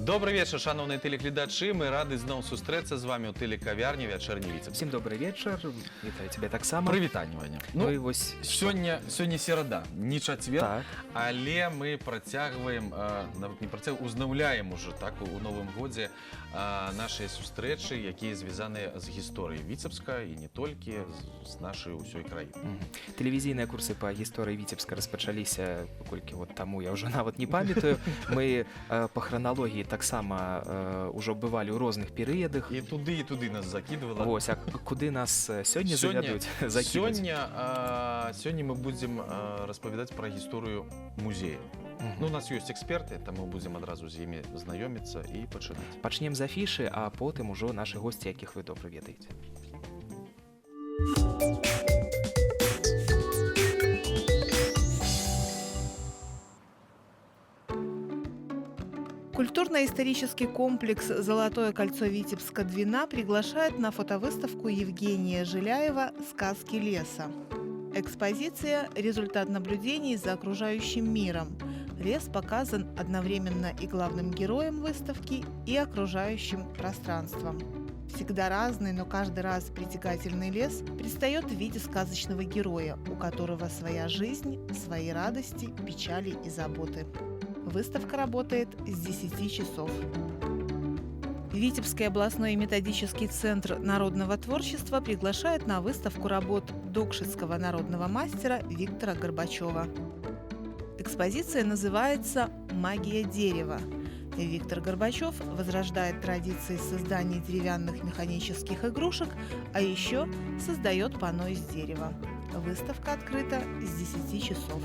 Добрый вечер, шановные телекледачи. Мы рады зноў сустрэцца з вами ў тэлекавярні «Вячэрні Віцебск». Всем добрый вечер. Вітаю тебя таксама. Прывітанне, Ваня. Ну і вось сёння серада, не чацвер, так. але мы працягваем, нават не працягваем, узнаўляем уже так у новым годзе нашыя сустрэчы, якія звязаныя з гісторыяй Віцебска і не толькі з нашай ўсёй краіны. Тэлевізійныя курсы па гісторыі Віцебска распачаліся, колькі вот таму я ўжо нават не памятаю. Мы па храналогіі таксама ўжо бывалі ў розных перыядах. І туды нас закідвала. Вось, а куды нас сёння завядуць? Сёння мы будзем распавядаць пра гісторыю музея. Ну, у нас ёсць эксперты, таму будзем адразу з імі знаёміцца і пачынаць. Пачнем з афішы, а потым ужо нашы госці, якіх вы добра ведаеце. Культурно-исторический комплекс «Золотое кольцо Витебска-Двина» приглашает на фотовыставку Евгения Жиляева «Сказки леса». Экспозиция – результат наблюдений за окружающим миром. Лес показан одновременно и главным героем выставки, и окружающим пространством. Всегда разный, но каждый раз притягательный лес предстает в виде сказочного героя, у которого своя жизнь, свои радости, печали и заботы. Выставка работает с 10 часов. Витебский областной методический центр народного творчества приглашает на выставку работ докшицкого народного мастера Виктора Горбачева. Экспозиция называется «Магия дерева». Виктор Горбачев возрождает традиции создания деревянных механических игрушек, а еще создает панно из дерева. Выставка открыта с 10 часов.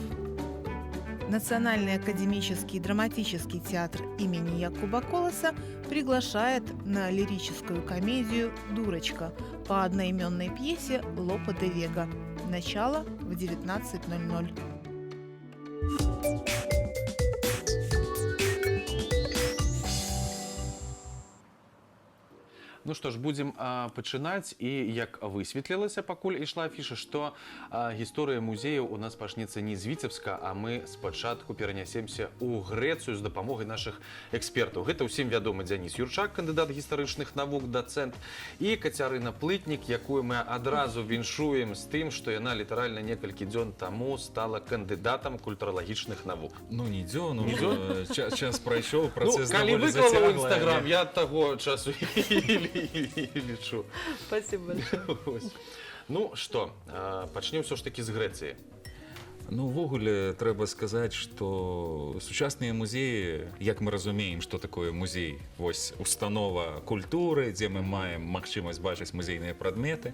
Национальный академический драматический театр имени Якуба Колоса приглашает на лирическую комедию «Дурочка» по одноименной пьесе Лопе де Вега. Начало в 19:00. Ну што ж, будзем пачынаць, і як высветлілася, пакуль ішла афіша, што гісторыя музеяў у нас пачнецца не з Віцебска, а мы спачатку перанясемся ў Грэцыю з дапамогай нашых экспертаў. Гэта ўсім вядомы Дзяніс Юрчак, кандыдат гістарычных навук, дацэнт, і Кацярына Плытнік, якую мы адразу віншуем з тым, што яна літаральна некалькі дзён таму стала кандыдатам культуралагічных навук. Ну, не дзён, час прайшоў, працэс даволі даволі зацяглы. Калі выклала ў зацяглы. Інстаграм, я ад таго часу лічу. Спасибо большое. Ну што, пачнем ўсё ж такі з Грэцыі. Ну, увогуле, трэба сказаць, што сучасныя музеі, як мы разумеем, што такое музей, вось установа культуры, дзе мы маем магчымасць бачыць музейныя прадметы,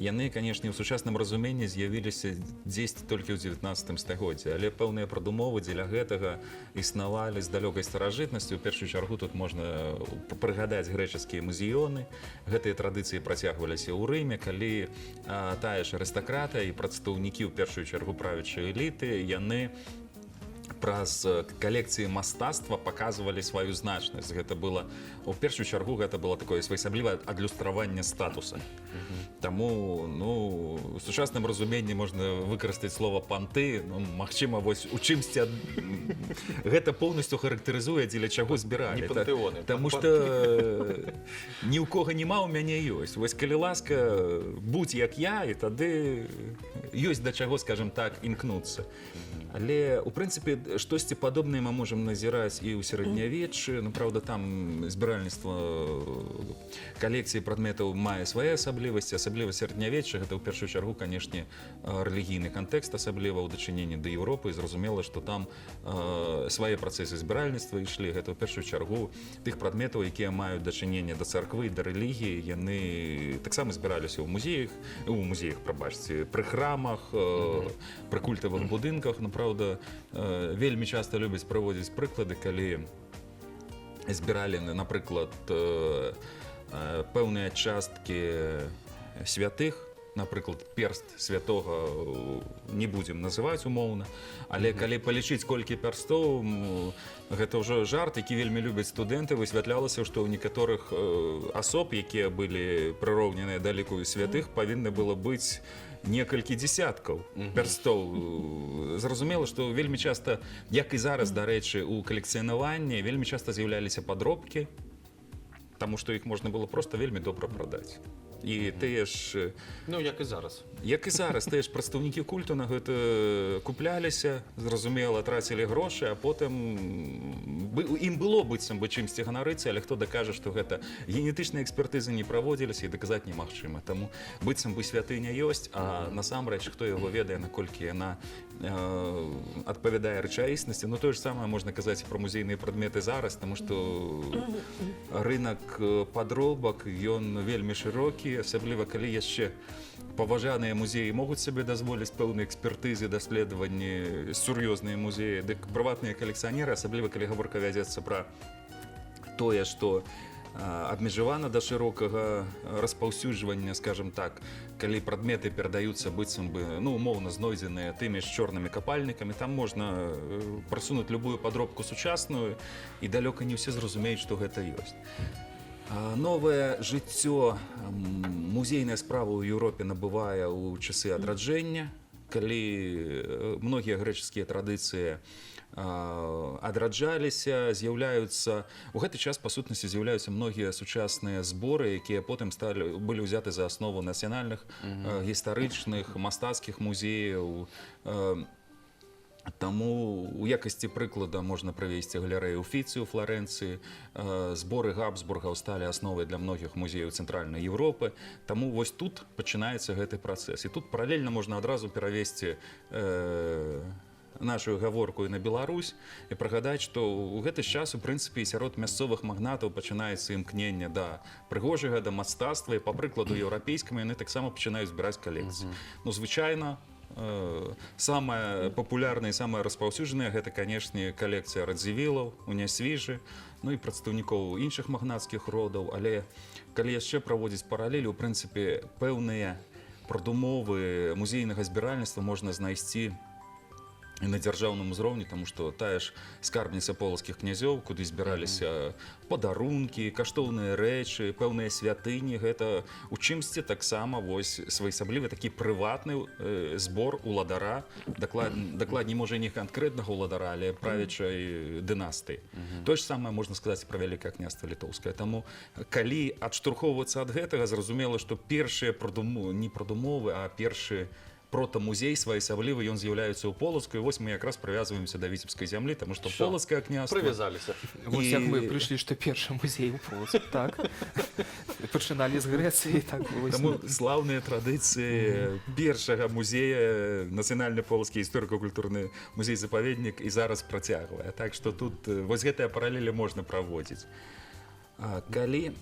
яны, канешне, ў сучасным разуменні з'явіліся дзесьці толькі ў 19 стагоддзі, але пэўныя прадумовы дзеля гэтага існавалі з далёкай старажытнасці. У першую чаргу тут можна прыгадаць грэчаскія музеёны. Гэтыя традыцыі працягваліся ў Рыме, калі тая ж арыстакрата і прадстаўнікі ў першую чаргу правячай эліты, яны праз калекцыі мастацтва паказвалі сваю значнасць. Гэта было, у першую чаргу, гэта было такое своеасаблівае адлюстраванне статуса. Таму, ну, у сучасным разуменні можна выкарыстаць слова «панты». Ну, магчыма, вось у чымсьці гэта поўнасцю характарызуе, дзеля чаго збіралі. Не пантэоны. Таму што ні ў кога няма, у мяне ёсць. Вось, калі ласка, будь як я, і тады ёсць да чаго, скажем так, імкнуцца. Але, у прынцыпе, штосьці падобнае мы можам назіраць і ў сярэднявеччы. Ну, праўда, там збіральніцтва калекцыі прадметаў мае свае асаблівасці. Асабліва сярэднявечча, гэта ў першую чаргу, канешне, рэлігійны кантэкст, асабліва ў дачыненні да Еўропы. І зразумела, што там свае працэсы збіральніцтва ішлі. Гэта ў першую чаргу тых прадметаў, якія маюць дачыненне да царквы, да рэлігіі. Яны таксама збіраліся ў музеях, прабачце, пры храмах, пры культавых будынках. Праўда, вельмі часта любяць праводзіць прыклады, калі збіралі, напрыклад, пэўныя часткі святых, наприклад, перст святого не будем называць умоўна, але калі палічыць колькі перстоў, гэта ўжо жарт, які вельмі любяць студэнты. Высвятлялася, што ў некаторых асоб, якія былі прыроўненыя да ліку святых, павінна было быць некалькі дзесяткаў перстоў. Зразумела, што вельмі часта, як і зараз, дарэчы, у калекцыянаванні вельмі часта з'яўляліся падробкі, таму што іх можна было проста вельмі добра прадаць. І тыя ж, Ну, як і зараз. як і зараз, тыя ж прадстаўнікі культу на гэта купляліся, зразумела, трацілі грошы, а потым ім было быццам бы чымсьці ганарыцца, але хто дакажа, што гэта генетычныя экспертызы не праводзіліся і даказаць немагчыма. Таму быццам бы святыня ёсць, а насамрэч, хто яго ведае, наколькі яна адпавядае рэчаіснасці. Ну, тое ж самае можна казаць пра музейныя прадметы зараз, таму што рынак падробак, ён вельмі шырокі, асабліва калі яшчэ паважаныя музеі могуць сабе дазволіць пэўныя экспертызы, даследаванні, сур'ёзныя музеі, дык прыватныя калекцыянеры, асабліва калі гаворка вядзецца пра тое, што абмежавана да шырокага распаўсюджвання, скажем так, калі прадметы перадаюцца быццам бы, ну, умоўна знойдзеныя тымі ж чорнымі капальнікамі, там можна прасунуць любую падробку сучасную, і далёка не ўсе зразумеюць, што гэта ёсць. Новае жыццё музейная справа ў Еўропе набывае ў часы адраджэння, калі многія грэчаскія традыцыі адраджаліся, з'яўляюцца, у гэты час, па сутнасці, з'яўляюцца многія сучасныя зборы, якія потым былі ўзяты за аснову нацыянальных, гістарычных, мастацкіх музеяў. Таму у якасці прыклада можна прывесці галерэю Уфіцыі ў Фларэнцыі, зборы Габсбургаў сталі асновай для многіх музеяў цэнтральнай Еўропы. Таму вось тут пачынаецца гэты працэс. І тут паралельна можна адразу перавесці нашу гаворку і на Беларусь і прыгадаць, што ў гэты час, у прынцыпе, сярод мясцовых магнатаў пачынаецца імкненне да прыгожага, да мастацтва, і па прыкладу еўрапейскаму яны таксама пачынаюць збіраць калекцыі. Ну, звычайна, самая папулярная і самая распаўсюджаная гэта, канешне, калекцыя Радзівілаў у Нясвіжы, ну і прадстаўнікоў іншых магнацкіх родаў, але калі яшчэ праводзіць паралелі, у прынцыпе, пэўныя прадумовы музейнага збіральніцтва можна знайсці і на дзяржаўным узроўні, таму што тая ж скарбніца полацкіх князёў, куды збіраліся падарункі, каштоўныя рэчы, пэўныя святыні, гэта у чымсьці таксама вось своеасаблівы такі прыватны збор уладара, дакладней, можа, не канкрэтнага уладара, але правячай дынастыі. Тое ж самае можна сказаць пра Вялікае княства Літоўскае. Таму калі адштурхоўвацца ад гэтага, зразумела, што першыя не прадумовы, а першы протамузей своеасаблівы, ён з'яўляецца ў Полацку, і вось мы якраз прывязваемся да Віцебскай зямлі, таму што Полацкае княства... Прывязаліся. Вось як мы прыйшлі, што першы музей у Полацку, так? Пачыналі з Грэцыі, так было. Таму слаўныя традыцыі першага музея, Нацыянальны полацкі гісторыка-культурны музей-запаведнік, і зараз працягвае. Так што тут вось гэтыя паралелі можна праводзіць. Калі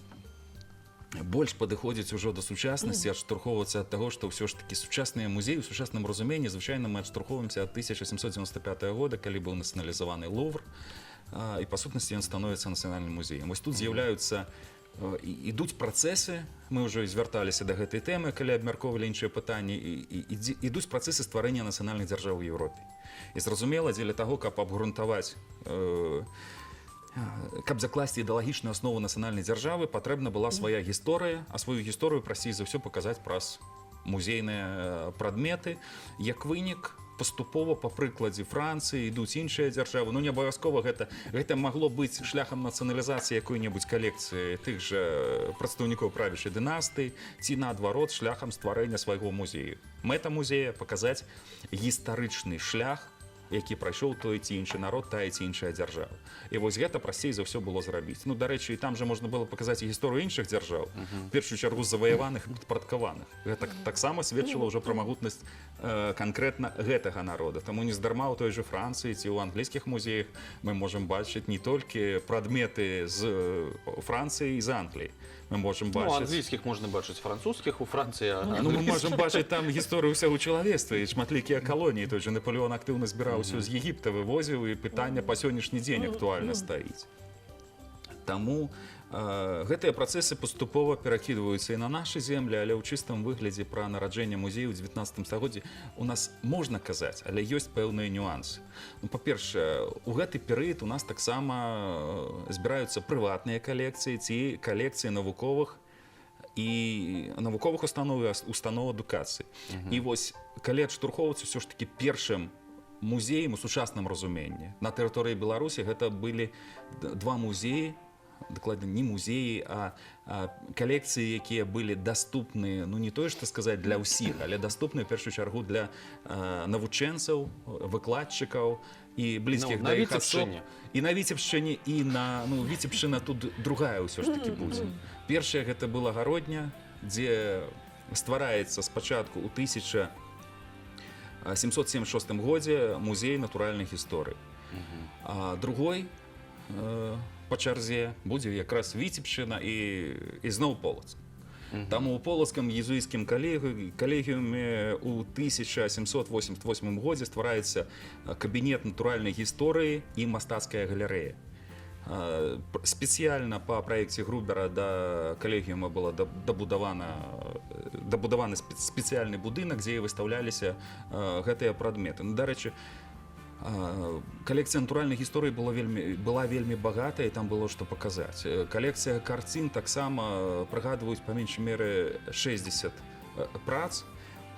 больш падыходзіць ужо да сучаснасці, адштурхоўвацца ад таго, што ўсё ж такі сучасныя музеі, у сучасным разуменні, звычайна мы адштурхоўваемся ад 1795 года, калі быў нацыяналізаваны Лувр, і па сутнасці ён становіцца нацыянальным музеем. Вось тут з'яўляюцца, ідуць працэсы, мы ўжо звярталіся да гэтай тэмы, калі абмяркоўвалі іншыя пытанні, ідуць працэсы стварэння нацыянальных дзяржаў у Еўропе. І зразумела, дзеля таго, каб абгрунтаваць, каб закласці ідэалагічную аснову нацыянальнай дзяржавы, патрэбна была свая гісторыя, а сваю гісторыю прасцей за ўсё паказаць праз музейныя прадметы. Як вынік, паступова па прыкладзе Францыі ідуць іншыя дзяржавы. Ну, не абавязкова гэта магло быць шляхам нацыяналізацыі якой-небудзь калекцыі тых жа прадстаўнікоў правячай дынастыі, ці наадварот шляхам стварэння свайго музею. Мэта музея паказаць гістарычны шлях, які прайшоў той ці іншы народ, тая ці іншая дзяржава. І вось гэта прасцей за ўсё было зрабіць. Ну, дарэчы, і там жа можна было паказаць і гісторыю іншых дзяржаў, в першую чаргу заваяваных і падпарадкаваных. Гэта таксама сведчыла ўжо пра магутнасць канкрэтна гэтага народа. Таму нездарма ў той жа Францыі ці ў англійскіх музеях мы можам бачыць не толькі прадметы з Францыі і з Англіі. Мы можам бачыць... Ну, англійскіх можна бачыць, французскіх у Францыі... Ну, мы можам бачыць там гісторыю ўсяго чалавецтва і шматлікія калоніі. Той жа Наполеон актыўна збіраў усё з Егіпта, вывозіў, і пытанне па сённяшні дзень актуальна стаіць. Таму гэтыя працэсы паступова перакідваюцца і на нашы землі, але ў чыстым выглядзе пра нараджэнне музею ў 19 стагоддзі у нас можна казаць, але ёсць пэўныя нюансы. Ну, па-першае, у гэты перыяд у нас таксама збіраюцца прыватныя калекцыі ці калекцыі навуковых устаноў адукацыі. І вось калі адштурхоўвацца ўсё ж такі першым музеем у сучасным разуменні на тэрыторыі Беларусі гэта былі два музеі, дакладна не музеі, а калекцыі, якія былі даступны, ну не тое што сказаць для ўсіх, але даступны ў першую чаргу для навучэнцаў, выкладчыкаў і блізкіх да іх асоб. І на Віцебшчыне, і на Віцебшчына тут другая ўсё ж такі будзе. Першая гэта была Гародня, дзе ствараецца спачатку ў 1776 годзе музей натуральнай гісторыі. А другой па чарзе будзе якраз Віцебшчына і зноў Полацк. Таму ў полацкам езуіцкім калегіуме ў 1788 годзе ствараецца кабінет натуральнай гісторыі і мастацкая галерэя. Спецыяльна па праекце Грубера да калегіума была дабудаваны спецыяльны будынак, дзе выстаўляліся гэтыя прадметы. Дарэчы, калекцыя натуральнай гісторыі была вельмі багатая, і там было што паказаць. Калекцыя карцін таксама прыгадваюць па меншай меры 60 прац.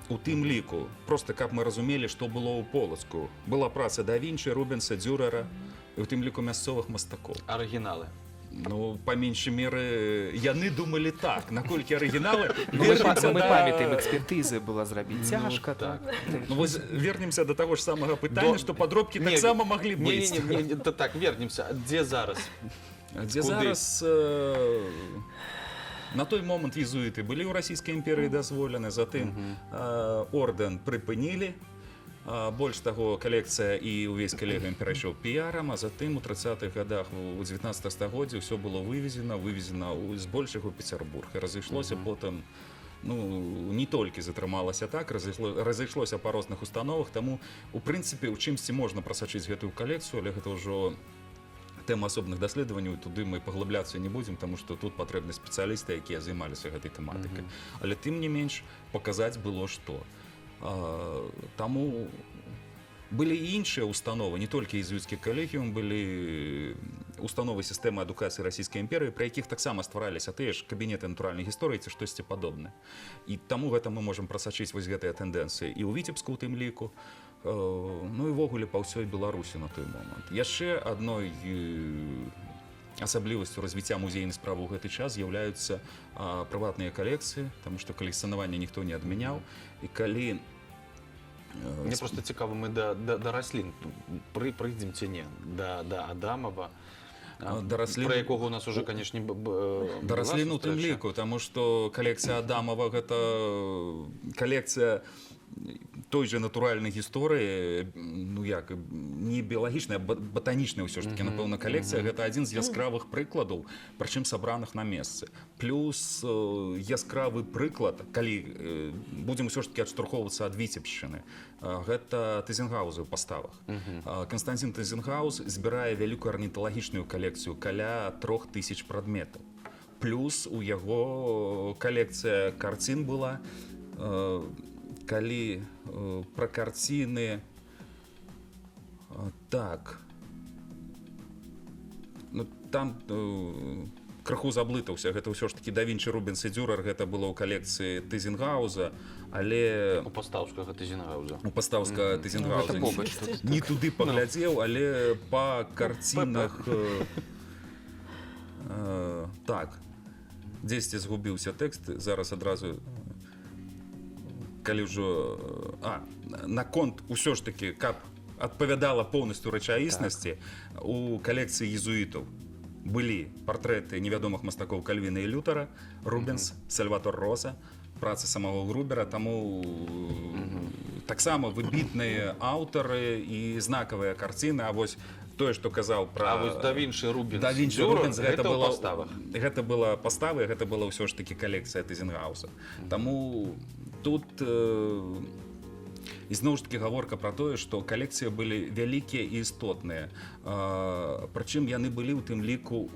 У тым ліку, проста каб мы разумелі, што было ў Полацку. Была праца да Вінчы, Рубенса, Дзюрера, і ў тым ліку мясцовых мастакоў. Арыгіналы. Ну, па меншай меры, яны думалі так. Наколькі арыгіналы... Мы памятаем, экспертызы было зрабіць цяжка. Ну, вось вернемся да таго ж самага пытання, што падробкі таксама маглі быць. Так, вернемся. Дзе зараз? Дзе зараз... На той момант езуіты былі ў Расійскай імперыі дазволены, затым ордэн прыпынілі. Больш таго, калекцыя і ўвесь калегіум перайшоў піярам, а затым у 30-х годах у 19 стагоддзі ўсё было вывезена збольшага ў Пецярбург. І разышлося потым, не толькі затрымалася так, разышлося па розных установах, таму, у прынцыпе, у чымсьці можна прасачыць гэтую калекцыю, але гэта ўжо тэма асобных даследаванняў, туды мы паглыбляцца не будзем, таму што тут патрэбны спецыялісты, якія займаліся гэтай тэматыкай. Але тым не менш, паказаць было што. Таму былі і іншыя установы, не толькі езуіцкі калегіум, былі установы сістэмы адукацыі Расійскай імперыі, пры якіх таксама ствараліся тыя ж кабінеты натуральнай гісторыі ці штосьці падобнае. І таму гэта мы можам прасачыць вось гэтыя тэндэнцыі і ў Віцебску ў тым ліку, ну і ввогуле па ўсёй Беларусі на той момант. Яшчэ адной асаблівасцю развіцця музейнай справы ў гэты час з'яўляюцца прыватныя калекцыі, таму што калекцыянаванне ніхто не адмяняў. І калі... Мне проста цікава, мы да раслін прыйдзем ці не, да Адамава, пра якога у нас уже, канешне, была да раслін у тым ліку, таму што калекцыя Адамава гэта калекцыя той же натуральнай гісторыі, ну як, не біялагічная, а батанічная ўсё ж такі, напэўна, калекцыя, гэта адзін з яскравых прыкладаў, прычым сабраных на месцы. Плюс яскравы прыклад, калі будзем ўсё ж такі адштурхоўвацца ад Віцебшчыны, гэта Тызенгаузы ў паставах. Канстанцін Тызенгаус збірае вялікую арніталагічную калекцыю, каля 3000 прадметаў. Плюс у яго калекцыя карцін была, калі пра карціны, так, ну там крыху заблытаўся, гэта ўсё ж такі да Вінчы, Рубенс і Дзюрер, гэта было ў калекцыі Тызенгауза, але... У пастаўскага Тызенгауза. У пастаўскага Тызенгауза. Не туды паглядзеў, але па карцінах... Так, дзесьці згубіўся тэкст, зараз адразу... Калі ўжо... наконт ўсё ж такі, каб адпавядала поўнасцю рэчаіснасці, у калекцыі езуітаў былі партрэты невядомых мастакоў Кальвіна і Лютера, Рубенс, Сальватор Роса, працы самого Грубера, таму таксама выбітныя аўтары і знакавыя карціны, а вось тое, што казаў пра... А вось да Вінчы, Рубенс, гэта ў паставах. Гэта была пастава, гэта была ўсё ж такі калекцыя Тызенгауса. Таму тут І зноў ж таки гаворка пра тое, што калекцыі былі вялікія і істотныя. Прычым яны былі ў тым ліку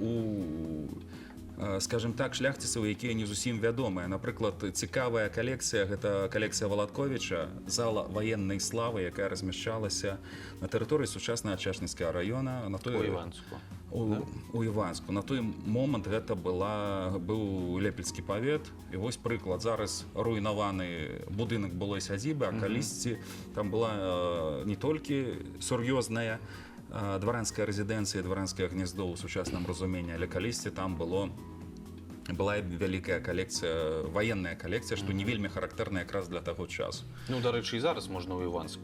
скажем так, шляхціцаў, якія не зусім вядомыя. Напрыклад, цікавая калекцыя, гэта калекцыя Валатковіча, зала ваеннай славы, якая размяшчалася на тэрыторыі сучаснага Чашніцкага района. У Іванску. У Іванску. На той момант гэта быў Лепельскі павет. І вось прыклад. Зараз руйнаваны будынак былой сядзібы, а калісьці там была не толькі сур'ёзная дваранская рэзідэнцыя, дваранскае гнездо ў сучасным разуменні, але калісьці там была вялікая калекцыя, ваенная калекцыя, што не вельмі характэрна якраз для таго часу. Ну, дарэчы, і зараз можна ў Іванск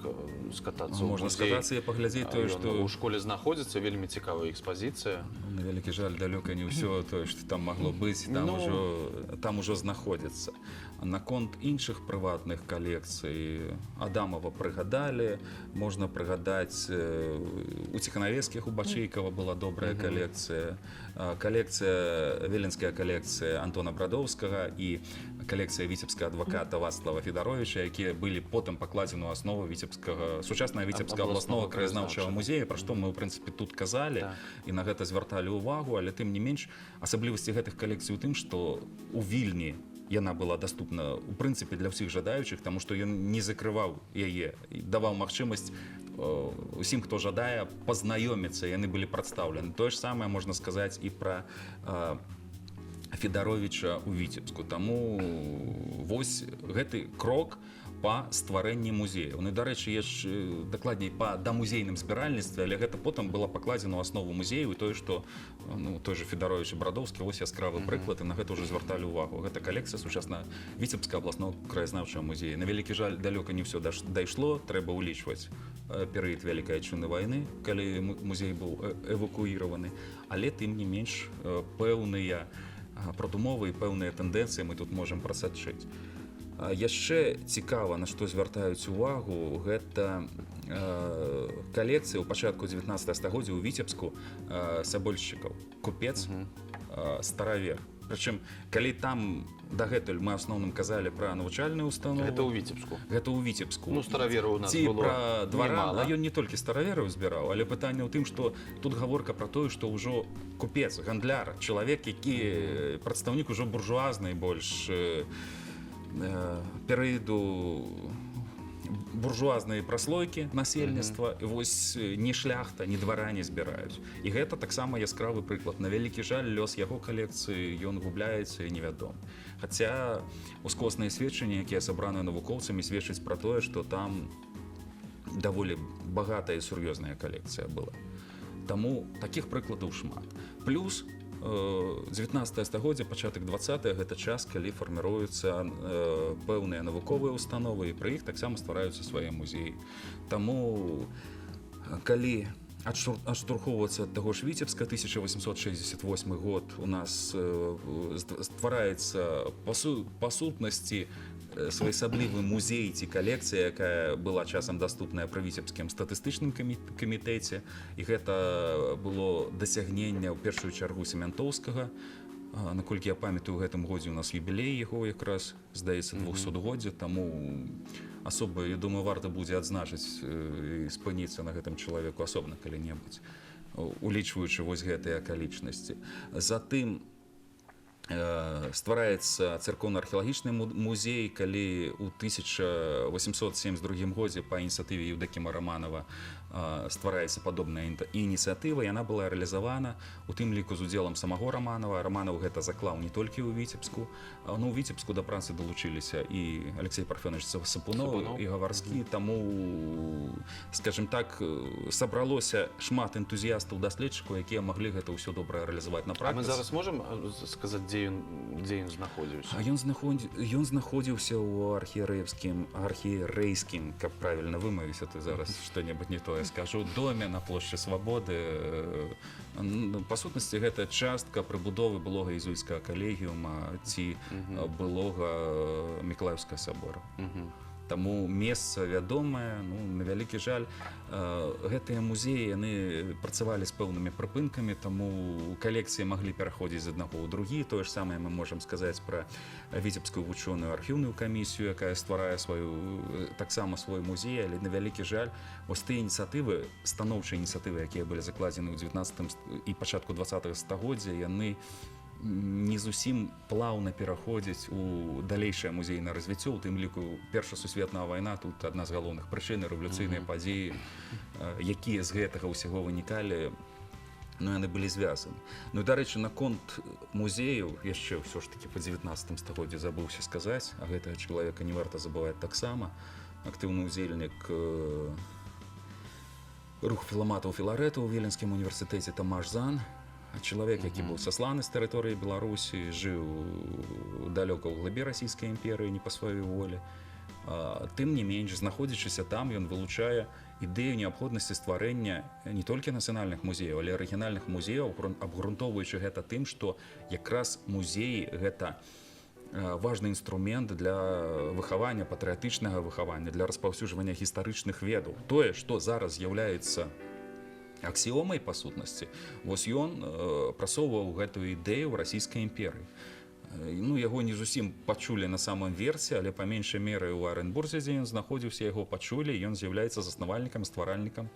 скатацца. Можна скатацца і паглядзець тое, што у школе знаходзіцца вельмі цікавая экспазіцыя. На вялікі жаль, далёка не ўсё тое, што там магло быць, там ужо знаходзіцца. Наконт іншых прыватных калекцый Адамова прыгадалі, можна прыгадаць у Ціханавецкіх у Бачыйкава была добрая калекцыя, віленская калекцыя Антона Брадоўскага і калекцыя віцебскага адваката Вацлава Федаровіча, якія былі потым пакладзены ў аснову сучаснага віцебскага абласнога краязнаўчага музея, пра што мы ў прынцыпе тут казалі і на гэта звярталі ўвагу, але тым не менш асаблівасці гэтых калекцый у тым, што у Вільні яна была доступна у прынцыпе для ўсіх жадаючых, таму што ён не закрываў яе, даваў магчымасць усім, хто жадае пазнаёміцца, яны былі прадстаўлены. Тое ж самае можна сказаць і пра Федаровіча ў Віцебску. Таму вось гэты крок па стварэнні музея. Ну, дарэчы, дакладней па дамузейным збіральніцтве, але гэта потым было пакладзена ў аснову музею, і тое, што той же Федаровіч і Брадоўскі, вось яскравы прыклад, і на гэта ўжо звярталі ўвагу. Гэта калекцыя сучасна Віцебскага абласнога краязнаўчага музея. На вялікі жаль, далёка не ўсё дайшло, трэба ўлічваць перыяд Вялікай Айчыннай вайны, калі музей быў эвакуіраваны, але тым не менш пэўныя прадумовы і пэўныя тэндэнцыі мы тут можам прасачыць. Яшчэ цікава, на што звяртаюць увагу, гэта калекцыя ў пачатку 19 стагоддзя ў Віцебску сабольшчыкаў, купец, старавер. Прычым, калі там дагэтуль мы асноўным казалі пра навучальную установу... Гэта ў Віцебску. Гэта ў Віцебску. Ну, старавераў у нас было пра дваран, а ён не толькі старавераў збіраў, але пытанне ў тым, што тут гаворка пра тое, што ўжо купец, гандляр, чалавек, які прадстаўнік ужо буржуазнай больш перыяду буржуазнай праслойкі насельніцтва, і вось ні шляхта, ні дваране збіраюць. І гэта таксама яскравы прыклад. На вялікі жаль, лёс яго калекцыі, ён губляецца і невядом. Хаця ускосныя сведчанні, якія сабраныя навукоўцамі, сведчаць пра тое, што там даволі багатая і сур'ёзная калекцыя была. Таму такіх прыкладаў шмат. Плюс 19 стагоддзя, пачатак 20-е, гэта час, калі фарміруюцца пэўныя навуковыя установы, і пры іх таксама ствараюцца свае музеі. Таму, калі адштурхоўвацца ад таго ж Віцебска, 1868 год у нас ствараецца па сутнасці своеасаблівы музей ці калекцыя, якая была часам даступная пры Віцебскім статыстычным камітэце, і гэта было дасягненне ў першую чаргу Семянтоўскага. Наколькі я памятаю, у гэтым годзе у нас юбілей яго якраз, здаецца, 200-годдзя, таму асоба, я думаю, варта будзе адзначыць і спыніцца на гэтым чалавеку асобна калі-небудзь, улічваючы вось гэтыя акалічнасці. Затым ствараецца царкоўна-археалагічны музей, калі ў 1872 годзе па ініцыятыве Еўдакіма Раманова ствараецца падобная ініцыятыва. Яна была рэалізавана у тым ліку з удзелам самого Раманова. Раманов гэта заклаў не толькі ў Віцебску, но ў Віцебску да працы далучыліся і Алексей Парфёнович Сапунов, і Гаварскі. Таму, скажем так, сабралося шмат энтузіястаў, даследчыкаў, якія маглі гэта ўсё добра рэалізаваць на практыцы. А мы зараз можам сказаць, дзе ён знаходзіўся? Ён знаходзіўся ў архієрэйскім, каб правільна вымавіць, а ты зараз што-небудзь не тое скажу, доме на плошчы Свабоды. Па сутнасці, гэта частка прыбудовы былога езуіцкага калегіума ці былога Мікалаеўскага сабора. Таму месца вядомае, ну, на вялікі жаль, гэтыя музеі, яны працавалі з пэўнымі прыпынкамі, таму калекцыі маглі пераходзіць з аднаго ў другі. Тое ж самае мы можам сказаць пра Віцебскую вучоную архіўную камісію, якая стварае таксама свой музей, але на вялікі жаль, вось тыя ініцыятывы, станоўчыя ініцыятывы, якія былі закладзены ў 19 і пачатку 20 стагоддзя, яны не зусім плаўна пераходзіць у далейшае музейнае развіццё, у тым ліку Першая сусветная вайна, тут адна з галоўных прычын, рэвалюцыйныя падзеі, якія з гэтага ўсяго вынікалі, ну, яны былі звязаны. Ну і, дарэчы, наконт музеяў яшчэ ўсё ж такі па 19 стагоддзі забыўся сказаць, а гэтага чалавека не варта забываць таксама. Актыўны ўдзельнік руху філаматаў Філарэта ў Віленскім універсітэце Тамаш Зан, чалавек, які быў сасланы з тэрыторыі Беларусі, жыў далёка ў глыбе расійскай імперыі, не па сваёй волі. Тым не менш, знаходзячыся там, ён вылучае ідэю неабходнасці стварэння не толькі нацыянальных музеяў, але арыгінальных музеяў, абгрунтоўваючы гэта тым, што якраз музеі гэта важны інструмент для выхавання, патрыятычнага выхавання, для распаўсюджвання гістарычных ведаў. Тое, што зараз з'яўляецца аксіомай, па сутнасці, вось ён прасоўваў гэтую ідэю ў расійскай імперыі. Ну, яго не зусім пачулі на самым версе, але па меншай меры ў Арэнбурзе, дзе ён знаходзіўся, яго пачулі, ён з'яўляецца заснавальнікам, стваральнікам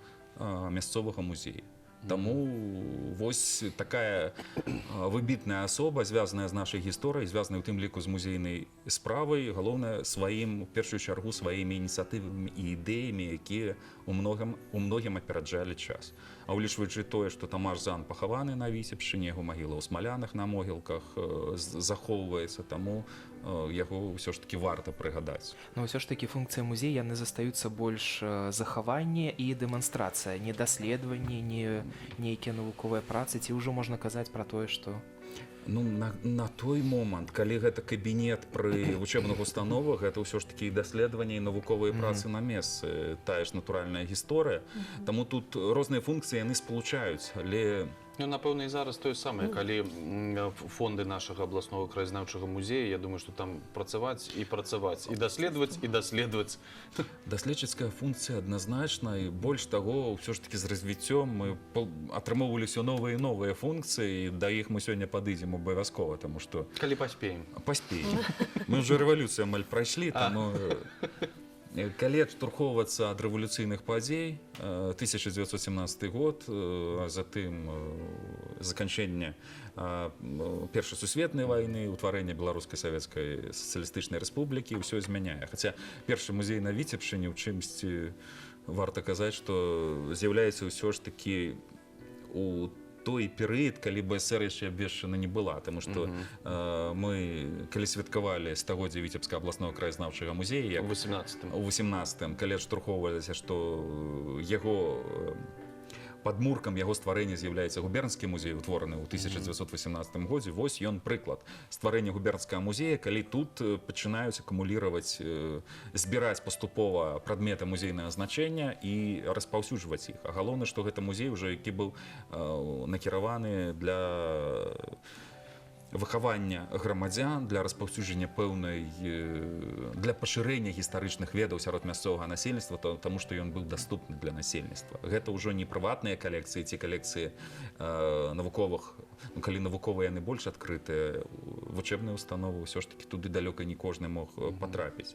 мясцовага музея. Таму вось такая выбітная асоба, звязаная з нашай гісторыяй, звязаная ў тым ліку з музейнай справай, галоўнае сваім, у першую чаргу, сваімі ініцыятывамі і ідэямі, якія у многім апераджалі час. А ўлічваючы тое, што Тамаш Зан пахаваны на Віцебшчыне, яго магіла ў Смалянах на могілках захоўваецца, таму яго ўсё ж такі варта прыгадаць. Но ўсё ж такі функцыя музея, яны застаюцца больш захаванне і дэманстрацыя, не даследаванне, не нейкія навуковыя працы, ці ўжо можна казаць пра тое, што... Ну, на той момант, калі гэта кабінет пры вучэбных установах, гэта ўсё ж такі даследаванне і навуковыя працы на месцы, тая ж натуральная гісторыя. Таму тут розныя функцыі, яны спалучаюць, але... Ну, напэўна, і зараз тое самае, калі фонды нашага абласнога краязнаўчага музея, я думаю, што там працаваць, і даследаваць, і даследаваць. Даследчыцкая функцыя адназначна, і больш таго, ўсё ж такі з развіццём мы атрымоўвалі ўсё новыя і новыя функцыі, і да іх мы сёння падыдзем абавязкова, таму што... Калі паспеем. Паспеем. Мы ўжо рэвалюцыю амаль прайшлі, таму... Калі адштурхоўвацца ад рэвалюцыйных падзей, 1917 год, затым заканчэнне Першай сусветнай вайны, утварэнне Беларускай савецкай сацыялістычнай рэспублікі, ўсё змяняе. Хаця першы музей на Віцебшчыне ў чымсьці варта казаць, што з'яўляецца ўсё ж такі у той перыяд, калі БСР яшчэ абвешчана не была, таму што мы, калі святкавалі стагоддзе Віцебскага абласнога краязнаўчага музея, У 18-м, калі адштурхоўвалася, што яго падмуркам яго стварэння з'яўляецца губернскі музей, утвораны ў 1918 годзе. Вось ён прыклад стварэння губернскага музея, калі тут пачынаюць акумуліраваць, збіраць паступова прадметы музейнага значэння і распаўсюджваць іх. А галоўнае, што гэта музей уже, які быў накіраваны для выхавання грамадзян, для распаўсюджання пэўнай, для пашырэння гістарычных ведаў сярод мясцовага насельніцтва, таму што ён быў даступны для насельніцтва. Гэта ўжо не прыватныя калекцыі ці калекцыі навуковых, калі навуковыя яны больш адкрытыя, вучэбныя установы, ўсё ж такі туды далёка не кожны мог патрапіць.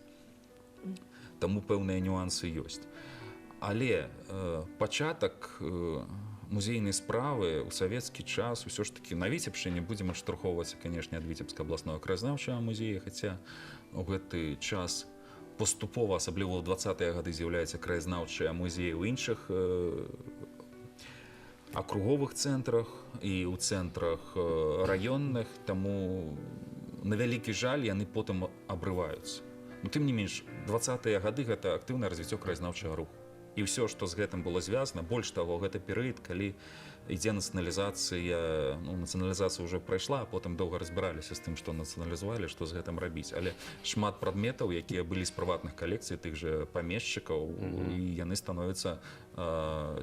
Таму пэўныя нюансы ёсць. Але пачатак музейнай справы ў савецкі час ўсё ж такі на Віцебшчыне будзем адштурхоўвацца, канешне, ад Віцебскага абласнога краязнаўчага музея, хаця ў гэты час паступова, асабліва ў 20-е гады, з'яўляецца краязнаўчыя музеі ў іншых акруговых цэнтрах і ў цэнтрах раённых, таму на вялікі жаль яны потым абрываюцца. Но тым не менш, 20-е гады гэта актыўнае развіццё краязнаўчага руху. І ўсё, што з гэтым было звязана, больш таго, гэта перыяд, калі ідзе нацыяналізацыя, нацыяналізацыя ўжо прайшла, а потым доўга разбіраліся з тым, што нацыяналізавалі, што з гэтым рабіць. Але шмат прадметаў, якія былі з прыватных калекцый тых жа памешчыкаў, і яны становяцца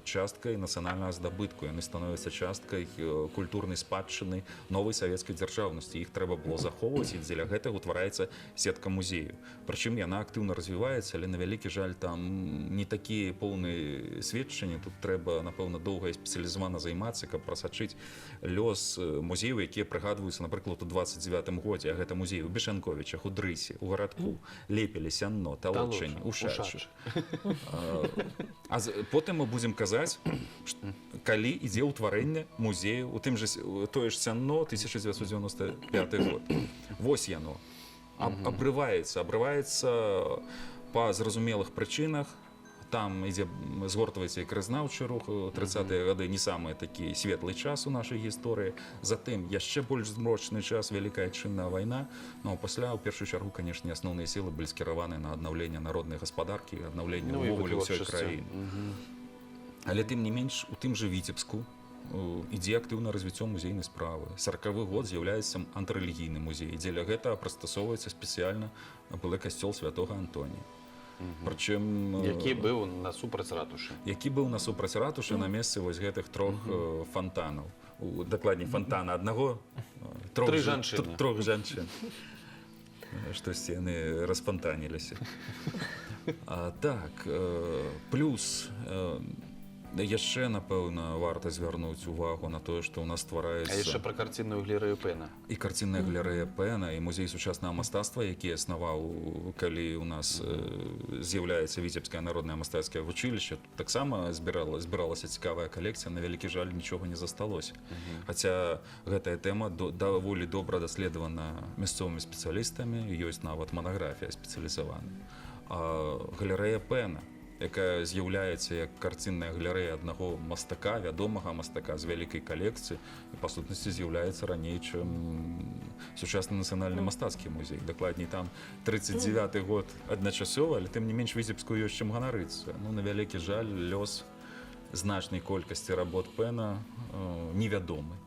часткай нацыянальнага здабытку, яны становяцца часткай культурнай спадчыны новай савецкай дзяржаўнасці. Іх трэба было захоўваць, і дзеля гэтага утвараецца сетка музею. Прычым яна актыўна развіваецца, але на вялікі жаль там не такія поўныя сведчанні. Тут трэба, напэўна, доўга і спецыялізавана займацца, каб прасачыць лёс музеяў, якія прыгадваюцца, напрыклад, у 29-м годзе. А гэта музеі ў Бешанковічах, у Дрысе, у Гарадку, Лепелі, Сянно, Талочыне, у Шачы. Потым мы будзем казаць, калі ідзе ўтварэнне музею, у тым жа тое ж Сянно, 1995 год. Вось яно. Абрываецца па зразумелых прычынах. Там ідзе згортваецца і краязнаўчы рух. 30-е гады не самы такі светлы час у нашай гісторыі. Затым яшчэ больш змрочны час, Вялікая Адчынная вайна. Ну а пасля, у першую чаргу, канешне, асноўныя сілы былі скіраваны на аднаўленне народнай гаспадаркі, аднаўленне ўвогуле ўсёй краіны. Але тым не менш, у тым жа Віцебску ідзе актыўнае развіццё музейнай справы. 40-й год з'яўляецца антырэлігійны музей. Дзеля гэтага прыстасоўваецца спецыяльна былы касцёл святога Антонія. Прычым які быў насупраць ратушы. Які быў насупраць ратушы на месцы вось гэтых трох фонтанаў. Дакладней, фонтана аднаго, трох жанчын. Штосьці яны расфонтаніліся. Так, плюс яшчэ, напэўна, варта звярнуць увагу на тое, што ў нас ствараецца... А яшчэ пра карцінную галерэю Пэна. І карцінная галерэя Пэна, і музей сучаснага мастацтва, які аснаваў, калі ў нас з'яўляецца Віцебскае народнае мастацкае вучылішча. Таксама збіралася цікавая калекцыя, на вялікі жаль, нічога не засталося. Хаця гэтая тэма даволі добра даследавана мясцовымі спецыялістамі, ёсць нават манаграфія спецыялізаваная. Галерэя Пэна, якая з'яўляецца як карцінная галерэя аднаго мастака, вядомага мастака з вялікай калекцыі, і па сутнасці з'яўляецца раней, чым сучасны нацыянальны мастацкі музей. Дакладней, там 39-й год адначасова, але тым не менш Віцебску ёсць чым ганарыцца. На вялікі жаль, лёс значнай колькасці работ Пэна невядомы.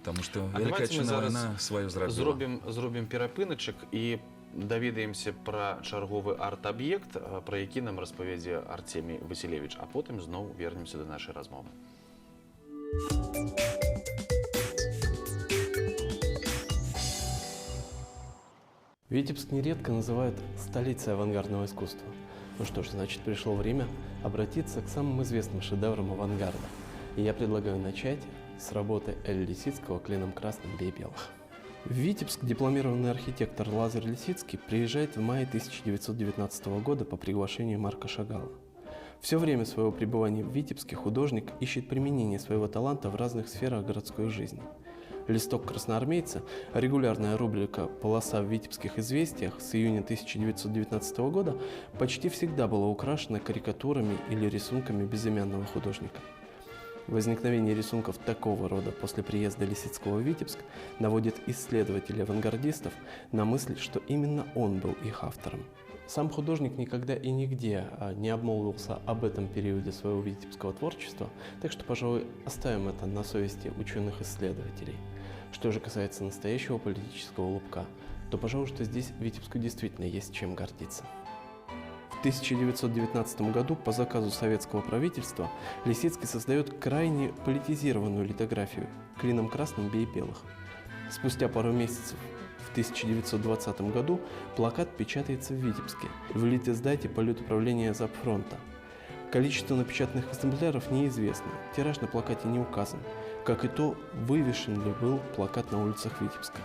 Таму што Вялікая Адчынная вайна сваё зрабіла. Зробім перапыначак і даведаемся пра чарговы арт-аб'ект, пра які нам распавядзе Артемій Васілевіч, а потым зноў вернемся да нашай размовы. Витебск нередко называют столицей авангардного искусства. Ну что ж, значит, пришло время обратиться к самым известным шедеврам авангарда. И я предлагаю начать с работы Л. Лисицкого «Клином красным бей белых». В Витебск дипломированный архитектор Лазарь Лисицкий приезжает в мае 1919 года по приглашению Марка Шагала. Все время своего пребывания в Витебске художник ищет применение своего таланта в разных сферах городской жизни. «Листок красноармейца», регулярная рубрика «Полоса в витебских известиях» с июня 1919 года, почти всегда была украшена карикатурами или рисунками безымянного художника. Возникновение рисунков такого рода после приезда Лисицкого в Витебск наводит исследователей-авангардистов на мысль, что именно он был их автором. Сам художник никогда и нигде не обмолвился об этом периоде своего витебского творчества, так что, пожалуй, оставим это на совести ученых-исследователей. Что же касается настоящего политического лобка, то, пожалуй, что здесь Витебску действительно есть чем гордиться. В 1919 году по заказу советского правительства Лисицкий создает крайне политизированную литографию «Клином красным бей белых». Спустя пару месяцев, в 1920 году, плакат печатается в Витебске, в Литиздате политуправления Запфронта. Количество напечатанных экземпляров неизвестно, тираж на плакате не указан, как и то, вывешен ли был плакат на улицах Витебска.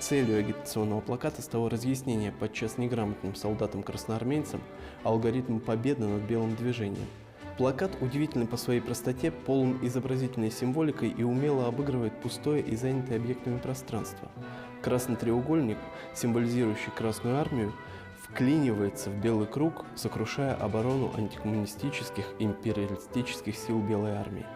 Целью агитационного плаката стало разъяснение подчас неграмотным солдатам-красноармейцам алгоритма победы над белым движением. Плакат удивительный по своей простоте, полон изобразительной символикой и умело обыгрывает пустое и занятое объектами пространство. Красный треугольник, символизирующий Красную армию, вклинивается в белый круг, сокрушая оборону антикоммунистических и империалистических сил Белой армии.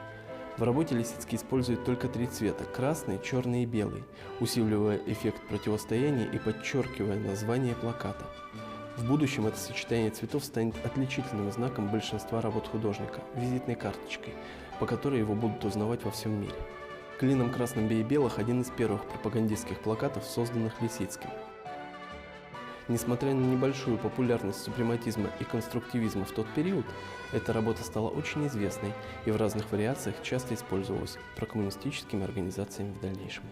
В работе Лисицкий использует только три цвета – красный, черный и белый, усиливая эффект противостояния и подчеркивая название плаката. В будущем это сочетание цветов станет отличительным знаком большинства работ художника – визитной карточкой. по которой его будут узнавать во всем мире. «Клином красным бей белых» – один из первых пропагандистских плакатов, созданных Лисицким. Несмотря на небольшую популярность супрематизма и конструктивизма в тот период, эта работа стала очень известной и в разных вариациях часто использовалась прокоммунистическими организациями в дальнейшем.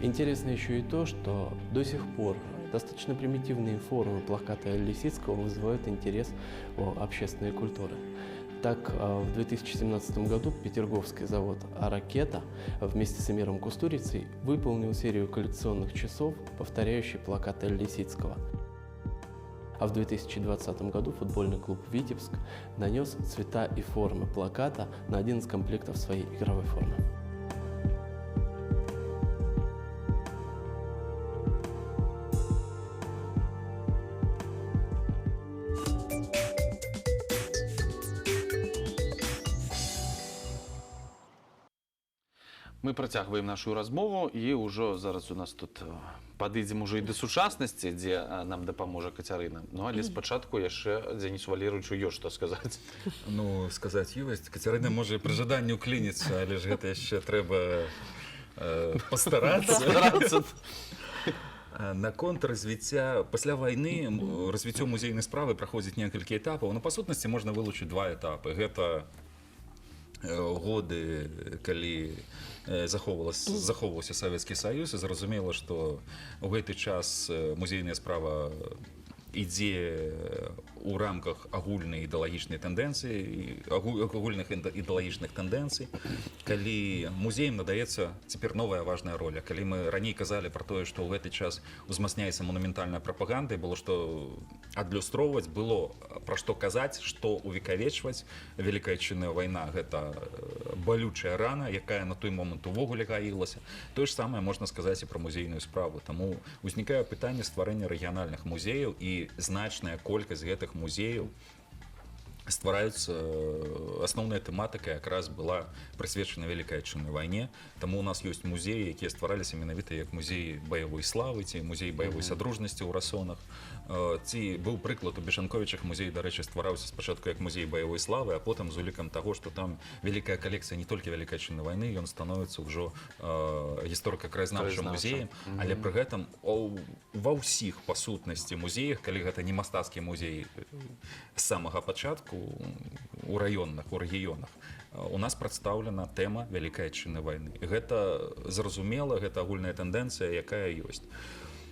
Интересно еще и то, что до сих пор достаточно примитивные формы плаката Лисицкого вызывают интерес у общественной культуры. Так, в 2017 году петерговский завод «Ракета» вместе с Эмиром Кустурицей выполнил серию коллекционных часов, повторяющих плакат Лисицкого. А в 2020 году футбольный клуб «Витебск» нанес цвета и формы плаката на один из комплектов своей игровой формы. Мы працягваем нашу размову і ўжо зараз у нас тут падыдзем уже і да сучаснасці, дзе нам дапаможа Кацярына. Ну, але спачатку яшчэ Дзенісу Валерыевичу ёсць што сказаць. Ну, сказаць ёсць. Кацярына можа пры жаданні ўклініцца, але ж гэта яшчэ трэба пастарацца. Наконт развіцця пасля вайны развіццё музейнай справы праходзіць некалькі этапаў. Ну, па сутнасці можна вылучыць два этапы. Гэта годы, калі захоўваўся Савецкі Саюз, і зразумела, што ў гэты час музейная справа ідзе ў рамках агульнай ідэалагічнай тэндэнцыі, агульных ідэалагічных тэндэнцый, калі музеям надаецца цяпер новая важная роля. Калі мы раней казалі пра тое, што ў гэты час узмацняецца манументальная прапаганда, і было што адлюстроўваць, было пра што казаць, што увекавечваць. Вялікая Адчынная вайна — гэта балючая рана, якая на той момант увогуле гаілася. Тое ж самае можна сказаць і пра музейную справу. Таму ўзнікае пытанне стварэння рэгіянальных музеяў, і значная колькасць гэтых музеяў ствараюцца. Асноўная тэматыка якраз была прысвечана Вялікай Адчыннай вайне. Таму у нас ёсць музеі, якія ствараліся менавіта як музей баявой славы ці музей баявой садружнасці ў Расонах. Ці быў прыклад у Бешанковічах, музей, дарэчы, ствараўся спачатку як музей баявой славы, а потым з улікам таго, што там вялікая калекцыя не толькі Вялікай Адчыннай вайны, ён становіцца ўжо гісторыка-краязнаўчым музеем, але пры гэтым ва ўсіх па сутнасці музеях, калі гэта не мастацкі музей з самага пачатку, у раёнах, у рэгіёнах, у нас прадстаўлена тэма Вялікай Адчыннай вайны. Гэта зразумела, гэта агульная тэндэнцыя, якая ёсць.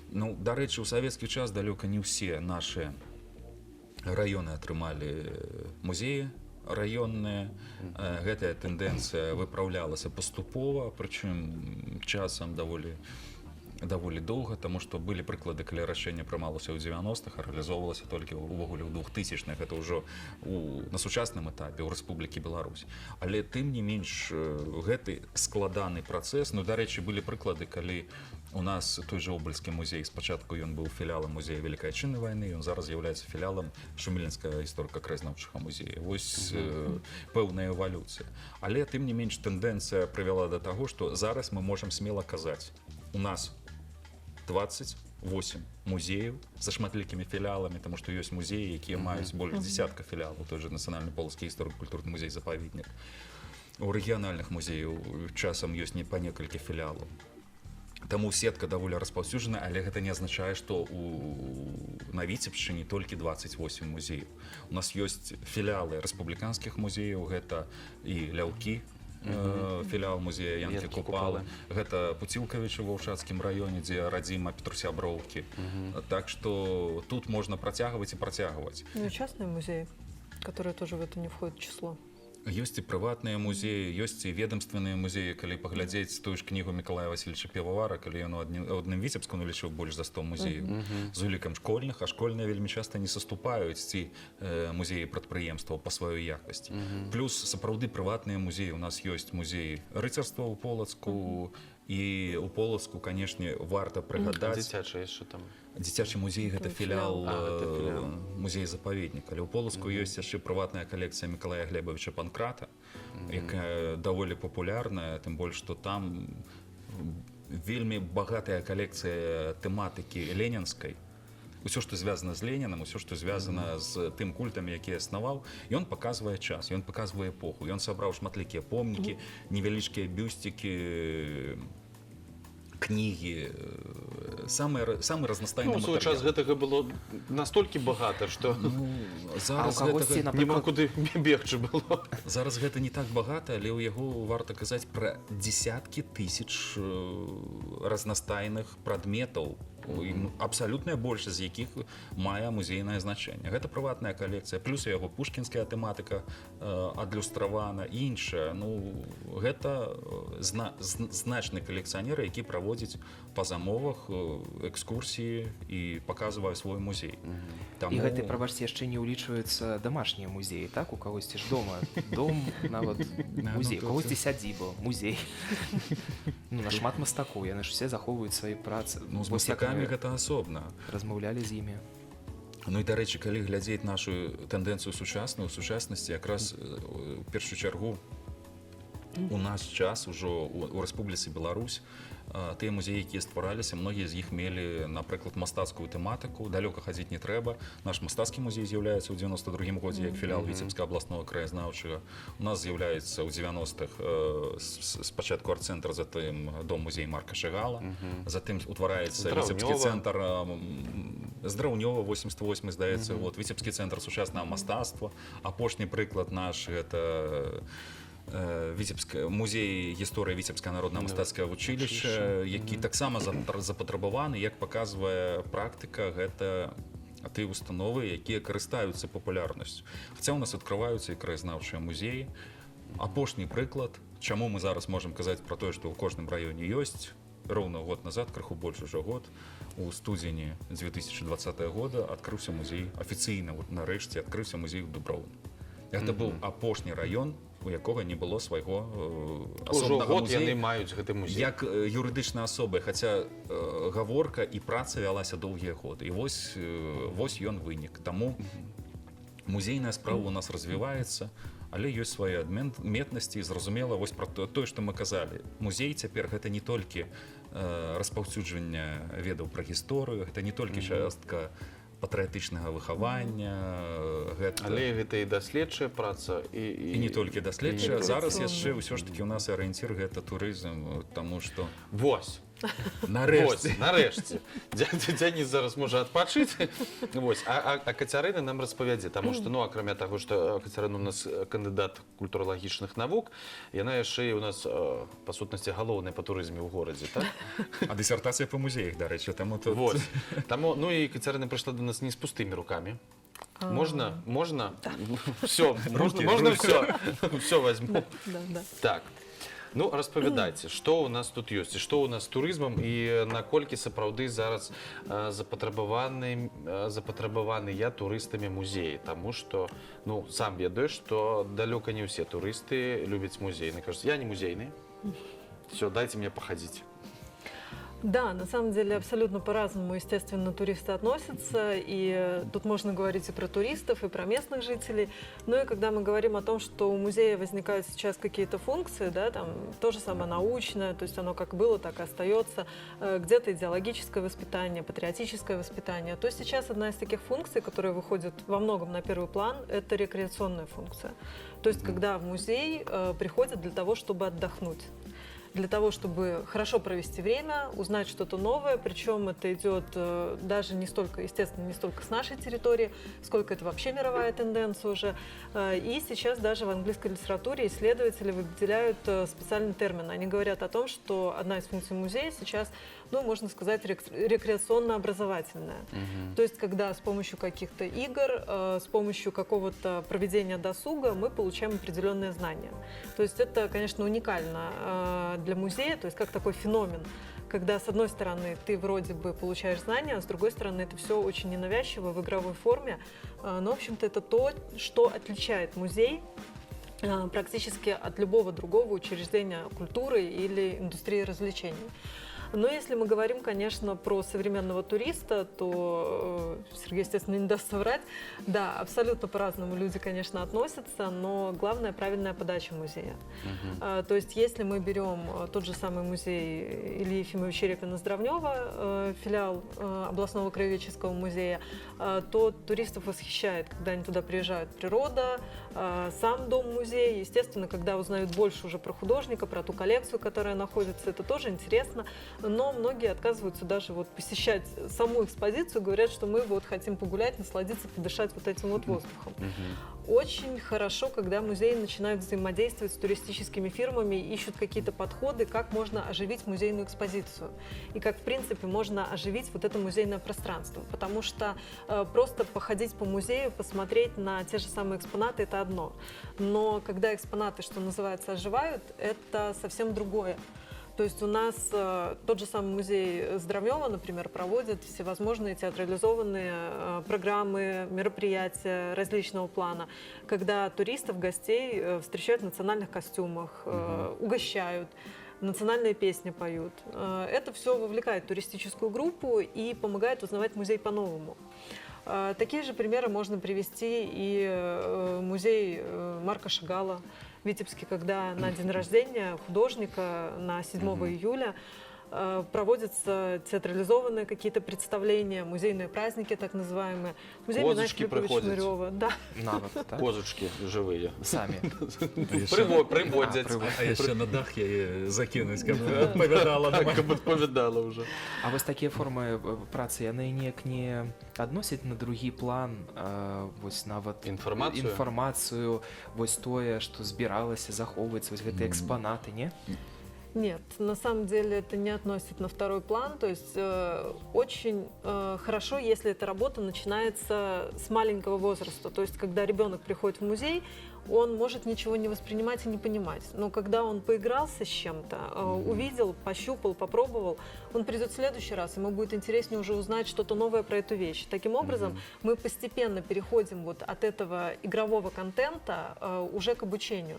Ну, дарэчы, у савецкі час далёка не ўсе нашы раёны атрымалі музеі раённыя. Гэтая тэндэнцыя выпраўлялася паступова, прычым часам даволі доўга, таму што былі прыклады, калі рашэнне прымалася ў 90-х, а рэалізоўвалася толькі ўвогуле ў 2000-х. Гэта ўжо на сучасным этапе ў Рэспублікі Беларусь. Але тым не менш гэты складаны працэс. Ну, дарэчы, былі прыклады, калі у нас той жа Обальскі музей, спачатку ён быў філіалам музея Вялікай Адчыннай вайны, ён зараз з'яўляецца філіалам Шумілінскага гісторыка-краязнаўчага музея. Вось пэўная эвалюцыя. Але тым не менш тэндэнцыя прывяла да таго, што зараз мы можам смела казаць, у нас 28 музеяў са шматлікімі філіаламі, таму што ёсць музеі, якія маюць больш дзесятка філіалаў, той жа Нацыянальны полацкі гісторыка-культурны музей-запаведнік. У рэгіянальных музеяў часам ёсць не па некалькі філіалаў. Таму сетка даволі распаўсюджана, але гэта не азначае, што на Віцебшчыне толькі 28 музеяў. У нас ёсць філіалы рэспубліканскіх музеяў, гэта і Ляўкі, філіал музея Янкі Купалы, гэта Пуцілкавіча ва Ўшацкім раёне, дзе радзіма Петруся Броўкі. Так што тут можна працягваць і працягваць. Ну и частные музеи, которые тоже в это не входят в число. Ёсць і прыватныя музеі, ёсць і ведомственныя музеі. Калі паглядзець тую ж кнігу Мікалая Васильевича Півавара, калі ён у адным Віцебску налічыў больш за 100 музеяў з улікам школьных, а школьныя вельмі часта не саступаюць ці музеі прадпрыемстваў па сваёй якасці. Плюс сапраўды прыватныя музеі. У нас ёсць музей рыцарства ў Полацку, і ў Полацку, канешне, варта прыгадаць. Дзіцячы яшчэ там. Дзіцячы музей — гэта філіал музея-запаведніка. Але ў Полацку ёсць яшчэ прыватная калекцыя Мікалая Глебавіча Панкрата, якая даволі папулярная, тым больш, што там вельмі багатая калекцыя тэматыкі ленінскай. усё, што звязана з Ленінам, усё, што звязана з тым культам, які аснаваў, ён паказвае час, ён паказвае эпоху, ён сабраў шматлікія помнікі, невялічкія бюсцікі, кнігі, самы разнастайны Ну, у свой час гэтага было настолькі багата, што зараз кагосьці, гэтага... няма напрыклад, куды бегчы было. Зараз гэта не так багата, але ў яго варта казаць пра дзесяткі тысяч разнастайных прадметаў, абсалютная большасць з якіх мае музейнае значэнне. Гэта прыватная калекцыя, плюс яго пушкінская тэматыка адлюстравана і іншая. Ну, гэта значны калекцыянер, які праводзіць па замовах экскурсіі і паказвае свой музей. І гэты, прабачце, яшчэ не ўлічваюцца дамашнія музеі, так? У кагосьці ж дома дом, нават музей, у кагосьці сядзіба, музей. Ну, нашмат мастакоў, яны ж усе захоўваюць свае працы. Ну, з мастакамі гэта асобна. Размаўлялі з імі. Ну і, дарэчы, калі глядзець нашу тэндэнцыю сучасную, у сучаснасці якраз у першую чаргу у наш час ужо у Рэспубліцы Беларусь тыя музеі, якія ствараліся, многія з іх мелі, напрыклад, мастацкую тэматыку, далёка хадзіць не трэба. Наш мастацкі музей з'яўляецца ў 92-м годзе як філіал Віцебскага абласнога краязнаўчага. У нас з'яўляецца ў 90-х спачатку арт-цэнтр, затым дом-музей Марка Шагала, затым утвараецца Віцебскі цэнтр Здраўнёва, 88, здаецца, Віцебскі цэнтр сучаснага мастацтва. Апошні прыклад наш — гэта музей гісторыі Віцебскага народнага мастацкага вучылішча, які таксама запатрабаваны, як паказвае практыка, гэта тыя установы, якія карыстаюцца папулярнасцю. Хаця ў нас адкрываюцца і краязнаўчыя музеі. Апошні прыклад, чаму мы зараз можам казаць пра тое, што ў кожным раёне ёсць, роўна год назад, крыху больш ужо год, у студзені 2020 года адкрыўся музей, афіцыйна, нарэшце адкрыўся музей у Дуброўні. Гэта быў апошні раён, у якога не было свайго асобнага музея. Яны маюць гэты музей. Як юрыдычная асоба, хаця гаворка і праца вялася доўгія годы. І вось ён вынік. Таму музейная справа у нас развіваецца, але ёсць свае адметнасці. Зразумела, вось пра тое, што мы казалі. Музей цяпер гэта не толькі распаўсюджванне ведаў пра гісторыю, гэта не толькі частка патрыятычнага выхавання, але гэта і даследчая праца, і не толькі даследчая. Зараз яшчэ ўсё ж такі ў нас арыенцір гэта турызм, таму што вось нарэшце Дзяніс зараз можа адпачыць. А Кацярына нам распавядзе, таму што, ну, акрамя таго, што Кацярына у нас кандыдат культуралагічных навук, яна яшчэ і у нас па сутнасці галоўная па турызме ў горадзе, так? А дысертацыя па музеях, дарэчы, таму тут... Таму, ну і Кацярына прыйшла до нас не з пустымі рукамі. Можна? Можна? Все, можна все возьму. Так. Ну, распавядайце, што ў нас тут ёсць, і што ў нас з турызмам, і наколькі сапраўды зараз запатрабаваныя турыстамі музеі, таму што, ну, сам ведаеш, што далёка не ўсе турысты любяць музейны. Кажуць, я не музейны, все, дайте мне походить. Да, на самом деле абсолютно по-разному, естественно, туристы относятся, и тут можно говорить и про туристов, и про местных жителей. Ну и когда мы говорим о том, что у музея возникают сейчас какие-то функции, да, там то же самое научное, то есть оно как было, так и остается, где-то идеологическое воспитание, патриотическое воспитание, то сейчас одна из таких функций, которая выходит во многом на первый план, это рекреационная функция. То есть когда в музей приходят для того, чтобы отдохнуть, для того, чтобы хорошо провести время, узнать что-то новое, причем это идет даже не столько, естественно, не столько с нашей территории, сколько это вообще мировая тенденция уже. И сейчас даже в английской литературе исследователи выделяют специальный термин. Они говорят о том, что одна из функций музея сейчас, ну, можно сказать, рекреационно-образовательная. То есть, когда с помощью каких-то игр, с помощью какого-то проведения досуга мы получаем определенные знания. То есть это, конечно, уникально для музея, то есть как такой феномен, когда с одной стороны ты вроде бы получаешь знания, а с другой стороны это все очень ненавязчиво в игровой форме. Но, в общем-то, это то, что отличает музей практически от любого другого учреждения культуры или индустрии развлечений. Но если мы говорим, конечно, про современного туриста, то Сергей, естественно, не даст соврать. Да, абсолютно по-разному люди, конечно, относятся, но главное — правильная подача музея. То есть если мы берем тот же самый музей Ильи Ефимовича Репина-Здравнева, филиал областного краеведческого музея, то туристов восхищает, когда они туда приезжают. Природа, сам дом-музей. Естественно, когда узнают больше уже про художника, про ту коллекцию, которая находится, это тоже интересно. Но многие отказываются даже вот посещать саму экспозицию, говорят, что мы вот хотим погулять, насладиться, подышать вот этим вот воздухом. Очень хорошо, когда музеи начинают взаимодействовать с туристическими фирмами, ищут какие-то подходы, как можно оживить музейную экспозицию и как, в принципе, можно оживить вот это музейное пространство. Потому что просто походить по музею, посмотреть на те же самые экспонаты — это одно. Но когда экспонаты, что называется, оживают, это совсем другое. То есть у нас тот же самый музей Здравнева, например, проводит всевозможные театрализованные программы, мероприятия различного плана, когда туристов, гостей встречают в национальных костюмах, угощают, национальные песни поют. Это все вовлекает туристическую группу и помогает узнавать музей по-новому. Такие же примеры можно привести и музей Марка Шагала в Витебске, когда на день рождения художника на 7 июля проводятся театрализованные какие-то представления, музейные праздники так называемые. Музей Козочки Миная Филипповича приходят. Шнырёва. Да. Нават, так? Козочки живые. Самі. Приводять. А яшчэ на дах яе закінуць, каб адпавядала на Как відповідала вже. А вось такія формы працы, яны неяк не адносяць на другі план вось нават інфармацыю, вось тое, што збіралася захоўваецца, вось гэтыя экспанаты, не? Нет, на самом деле это не относится на второй план. То есть очень хорошо, если эта работа начинается с маленького возраста. То есть когда ребенок приходит в музей, он может ничего не воспринимать и не понимать. Но когда он поигрался с чем-то, увидел, пощупал, попробовал, он придет в следующий раз, ему будет интереснее уже узнать что-то новое про эту вещь. Таким образом, мы постепенно переходим вот от этого игрового контента уже к обучению.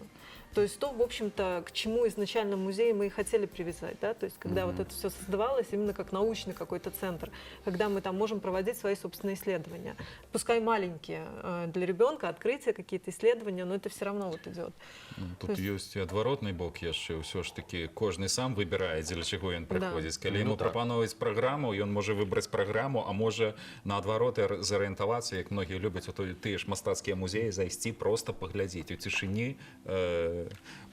То есть то, в общем-то, к чему изначально музей мы и хотели привязать, да, то есть когда вот это все создавалось именно как научный какой-то центр, когда мы там можем проводить свои собственные исследования, пускай маленькие для ребенка, открытия, какие-то исследования, но это все равно вот идет. Тут ёсць адваротны бок яшчэ, ўсё ж таки кожны сам выбірае, дзеля чаго ён прыходзіць. Калі яму прапановваюць праграму, ён можа выбраць праграму, а можа наадварот зарыентавацца, як многія любяць тыя ж мастацкія музеі, зайсці проста паглядзець у цішыні,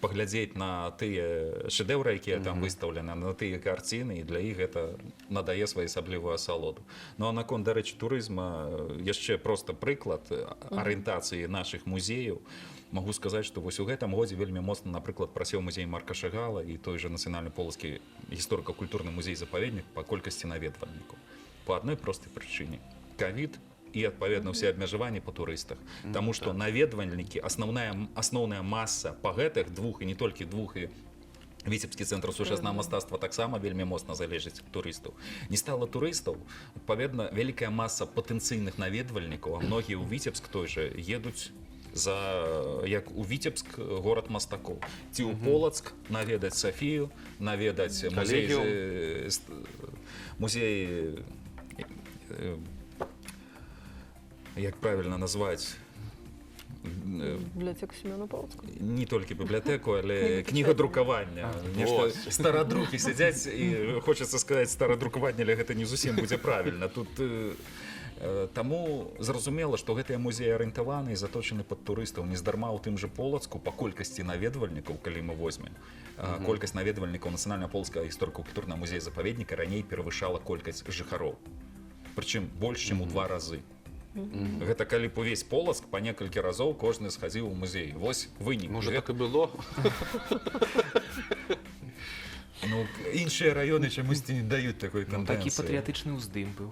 паглядзець на тыя шэдэўры, якія там выстаўлены, на тыя карціны, і для іх гэта надае своеасаблівую асалоду. Ну а наконт, дарэчы, турызма, яшчэ проста прыклад арыентацыі нашых музеяў. Могу сказаць, што вось у гэтым годзе вельмі моцна, напрыклад, прасеў музей Марка Шагала і той жа нацыянальны полацкі гісторыка-культурны музей-запаведнік па колькасці наведвальнікаў. Па адной простай прычыне. Ковід і, адпаведна, ўсе абмежаванні па турыстах. Таму што наведвальнікі, асноўная маса па гэтых двух, і не толькі двух, і Віцебскі цэнтр сучаснага мастацтва таксама вельмі моцна залежыць ад турыстаў. Не стала турыстаў, адпаведна, вялікая маса патэнцыйных наведвальнікаў, а многія ў Віцебск той жа едуць як у Віцебск, горад мастакоў. Ці ў Полацк наведаць Сафію, наведаць музей, як правильно назваць, Бібліятэку Семёна Полацкага? Не толькі бібліятэку, але кнігадрукавання. Нешта старадрукі сядзяць, і хочацца сказаць старадрукаванне, але гэта не зусім будзе правільна. Тут таму зразумела, што гэтыя музеі арыентаваны і заточаны пад турыстаў. Нездарма ў тым жа Полацку па колькасці наведвальнікаў, калі мы возьмем, колькасць наведвальнікаў Нацыянальнага полацкага гісторыка-культурнага музея-запаведніка раней перавышала колькасць жыхароў. Прычым больш, чым у 2 разы. Гэта калі б увесь Полацк па некалькі разоў кожны схадзіў у музей. Вось вынік. Можа, так і было? Ну, іншыя раёны чамусьці не даюць такой тэндэнцыі. Такі патрыятычны ўздым быў.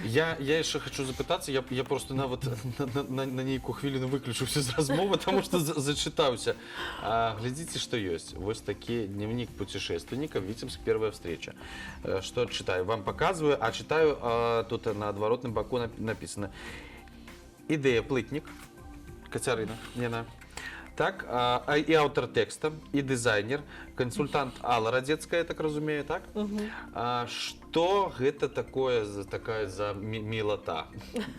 Я яшчэ хочу запытацца, я просто нават на нейкую хвіліну выключыўся з размовы, таму што зачытаўся. Глядзіце, што ёсць. Вось такі дневник путешественника, Витебск, первая встреча. Что читаю? Вам показываю, а читаю, тут на отворотном боку написано: «Идея плытник», Кацярына, Лена. Так, и автор текста, и дизайнер, консультант Алла Радзецкая, я так разумею, так? Что это такое такая за милота?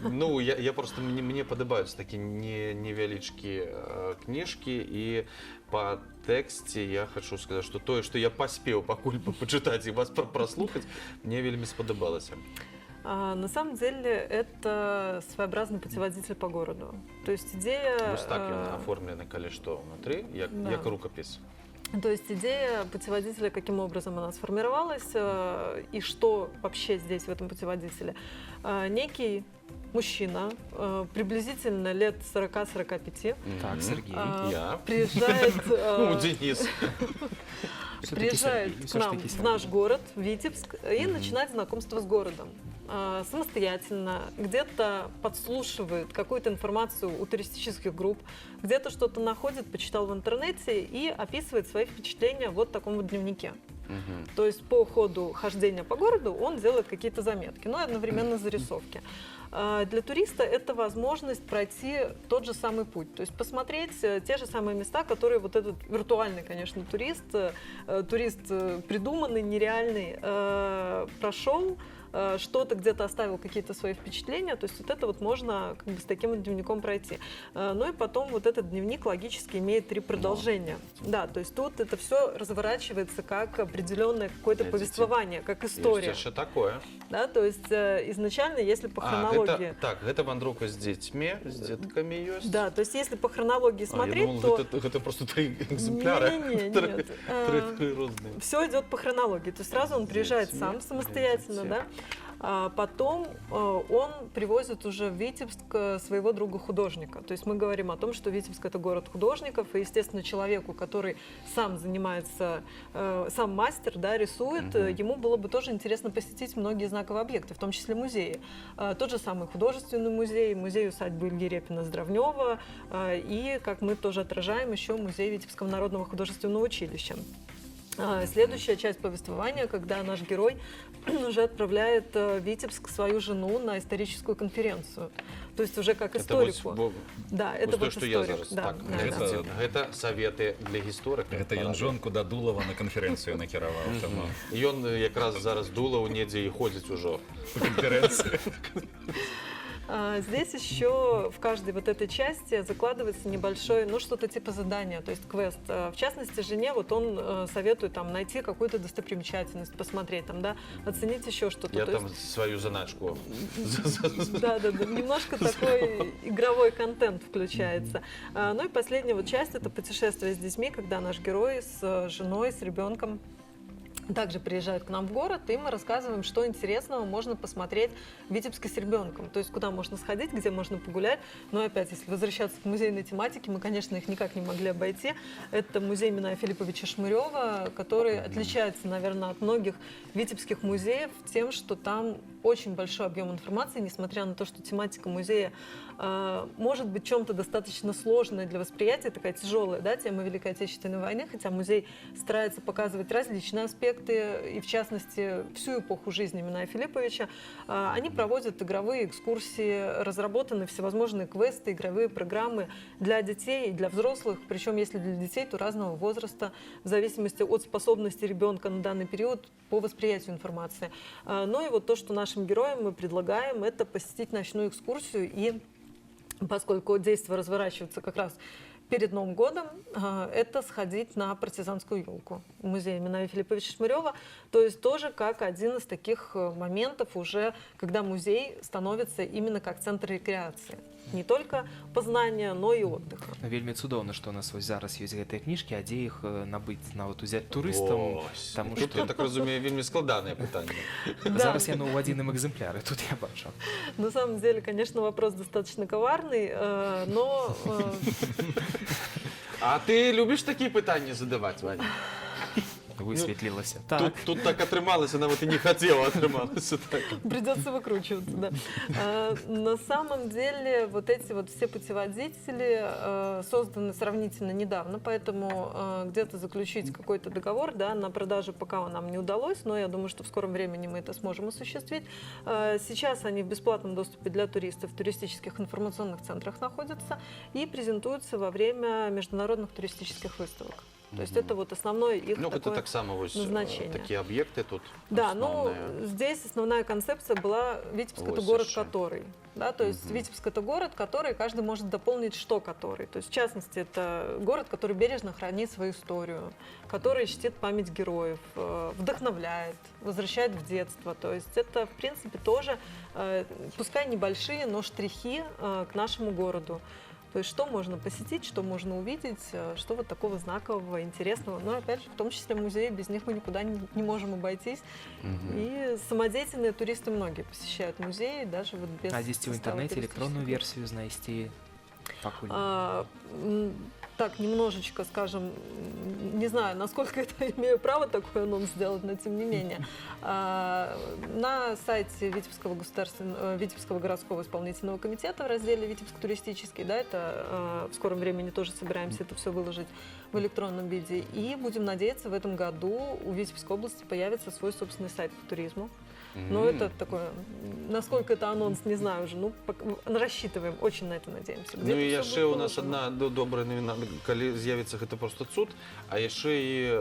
Ну, я просто, мне подобаются такие невеличкие книжки, и по тексте я хочу сказать, что то, что я поспел покуль почитать и вас прослухать, мне вельми сподобалось. На самом деле это своеобразный путеводитель по городу. То есть идея... Вот так он оформлен, коли что внутри, як рукопись. То есть идея путеводителя, каким образом она сформировалась и что вообще здесь в этом путеводителе. Некий мужчина, приблизительно лет 40-45, Так, Сергей. Я. приезжает... Денис. Приезжает к нам в наш город, Витебск, и начинает знакомство с городом. Самостоятельно, где-то подслушивает какую-то информацию у туристических групп, где-то что-то находит, почитал в интернете и описывает свои впечатления вот в таком вот дневнике. То есть по ходу хождения по городу он делает какие-то заметки, но одновременно зарисовки. Для туриста это возможность пройти тот же самый путь, то есть посмотреть те же самые места, которые вот этот виртуальный, конечно, турист придуманный, нереальный, прошел, что-то где-то оставил какие-то свои впечатления, то есть вот это вот можно как бы с таким вот дневником пройти. Ну и потом вот этот дневник логически имеет 3 продолжения. Да, то есть тут это все разворачивается как определенное какое-то повествование, как история. Что такое? Да, то есть изначально, если по хронологии... Это вандрука с детьми, с детками есть? Да, то есть если по хронологии смотреть, я думал, то... это просто 3 экземпляра. Нет. Три разные. Все идет по хронологии. То есть сразу он приезжает сам самостоятельно, да. Потом он привозит уже в Витебск своего друга-художника. То есть мы говорим о том, что Витебск – это город художников, и, естественно, человеку, который сам занимается, сам мастер, да, рисует, ему было бы тоже интересно посетить многие знаковые объекты, в том числе музеи. Тот же самый художественный музей, музей-усадьбы Ильи Репина-Здравнева и, как мы тоже отражаем, еще музей Витебского народного художественного училища. Следующая часть повествования, когда наш герой уже отправляет в Витебск свою жену на историческую конференцию. То есть уже как историку. Да, это вот что историк. я зараз. Да, Так, да. это советы для гісторика. Гэта ён жонку да Дулава на канферэнцыю накіраваў. Ён якраз зараз Дулаў недзе і ходзіць ужо. По канферэнцыі. Здесь еще в каждой вот этой части закладывается небольшое, ну, что-то типа задания, то есть квест. В частности, жене вот он советует там найти какую-то достопримечательность, посмотреть там, да, оценить еще что-то. Я там свою заначку. Да, немножко такой игровой контент включается. Ну и последняя вот часть — это путешествие с детьми, когда наш герой с женой, с ребенком также приезжают к нам в город, и мы рассказываем, что интересного можно посмотреть в Витебске с ребенком. То есть куда можно сходить, где можно погулять. Но опять, если возвращаться к музейной тематике, мы, конечно, их никак не могли обойти. Это музей Миная Филипповича Шмырева, который отличается, наверное, от многих витебских музеев тем, что там очень большой объем информации, несмотря на то, что тематика музея может быть чем-то достаточно сложной для восприятия, такая тяжелая, да, тема Великой Отечественной войны, хотя музей старается показывать различные аспекты, и в частности всю эпоху жизни Миная Филипповича. Они проводят игровые экскурсии, разработаны всевозможные квесты, игровые программы для детей и для взрослых, причем если для детей, то разного возраста, в зависимости от способности ребенка на данный период по восприятию информации. Ну и вот то, что нашим героям мы предлагаем, это посетить ночную экскурсию, и поскольку действие разворачивается как раз перед Новым годом, это сходить на партизанскую елку в музее Миная Филипповича Шмырева. То есть тоже как один из таких моментов уже, когда музей становится именно как центр рекреации. Не только познания, но и отдыха. Вельмі цудоўна, што у нас вось зараз ёсць гэтыя кніжкі, а дзе іх набыць, нават узяць турыстам, таму Тут, што я так разумею, вельмі складанае пытанне. зараз яно ў адзіным экземпляры, тут я бачу. На самом деле, конечно, вопрос достаточно коварный, но... А ты любишь такие пытания задавать, Ваня? высветлілася. Тут так атрымалася, нават і не хацела, атрымалася так. Придется выкручиваться, да. На самом деле вот эти вот все путеводители созданы сравнительно недавно, поэтому где-то заключить какой-то договор, да, на продажу пока нам не удалось, но я думаю, что в скором времени мы это сможем осуществить. Сейчас они в бесплатном доступе для туристов в туристических информационных центрах находятся и презентуются во время международных туристических выставок. То есть это вот основное их Ну, такое это так само вось, назначение. такие объекты тут Да, основные. ну здесь основная концепция была Витебск это Ось город еще. который. Да, то есть Витебск это город, который каждый может дополнить что который. То есть в частности это город, который бережно хранит свою историю, который чтит память героев, вдохновляет, возвращает в детство. То есть это в принципе тоже, пускай небольшие, но штрихи к нашему городу. То есть что можно посетить, что можно увидеть, что вот такого знакового, интересного. Но опять же, в том числе музеи, без них мы никуда не можем обойтись. И самодеятельные туристы многие посещают музеи, даже вот без А здесь в состава интернете электронную туристического. версию знайсці пакуль. Так, немножечко, скажем, не знаю, насколько это имею право такой анонс сделать, но тем не менее. На сайте Витебского городского исполнительного комитета в разделе «Витебск туристический», да, это в скором времени тоже собираемся это все выложить в электронном виде. И будем надеяться, в этом году у Витебской области появится свой собственный сайт по туризму. Но это такое, насколько это анонс, не знаю уже. Ну, рассчитываем, очень на это надеемся. Ну Где-то і всё яшчэ будет у нас положено. одна добрая навіна, калі з'явіцца гэта просто цуд, а яшчэ і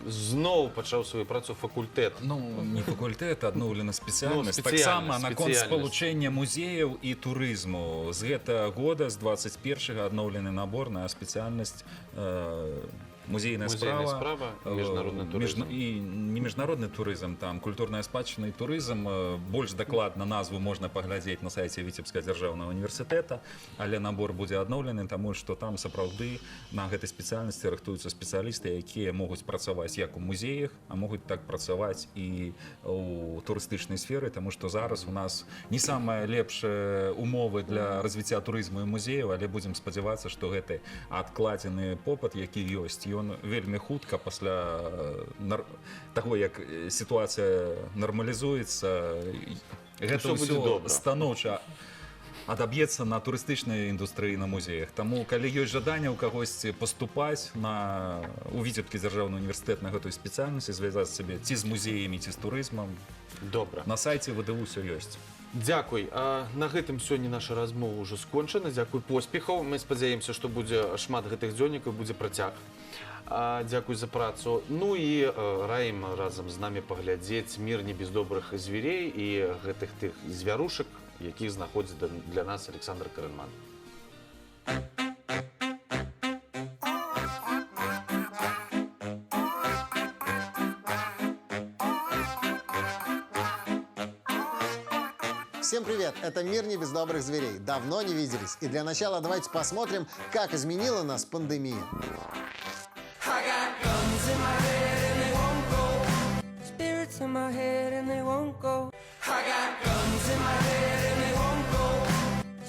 зноў пачаў сваю працу факультэт. Ну, не факультэт, адноўлена спецыяльнасць. Ну, Таксама наконт спецыяльнасць. спалучэння музеяў і турызму. З гэтага года, з 21-го, адноўлены набор на спецыяльнасць музейная справа, міжнародны турызм. І не міжнародны турызм, там культурная спадчына і турызм. Больш дакладна назву можна паглядзець на сайце Віцебскага дзяржаўнага універсітэта, але набор будзе адноўлены, таму што там сапраўды на гэтай спецыяльнасці рыхтуюцца спецыялісты, якія могуць працаваць як у музеях, а могуць так працаваць і у турыстычнай сферы, таму што зараз у нас не самыя лепшыя умовы для развіцця турызму і музеяў, але будзем спадзявацца, што гэты адкладзены попыт, які ёсць, ён вельмі хутка пасля таго, як сітуацыя нармалізуецца, гэта Усё будзе ўсё добра. станоўча адаб'ецца на турыстычнай індустрыі на музеях. Таму, калі ёсць жаданне ў кагосьці паступаць у Віцебскі дзяржаўны універсітэт на гэтую спецыяльнасць і звязаць сабе ці з музеямі, ці з турызмам, Добра. на сайце ВДУ ўсё ёсць. Дзякуй. На гэтым сёння наша размова ўжо скончана. Дзякуй поспехаў. Мы спадзяемся, што будзе шмат гэтых дзённікаў, будзе працяг. Дзякуй за працу. Ну і раім разам з намі паглядзець мір не без добрых зверей і гэтых тых звярушак, якіх знаходзіць для нас Александр Карэнман. Всем привет! Это «Мир не без добрых зверей». Давно не виделись. И для начала давайте посмотрим, как изменила нас пандемия. Spirits in my head and they won't go. I got guns in my head and they won't go.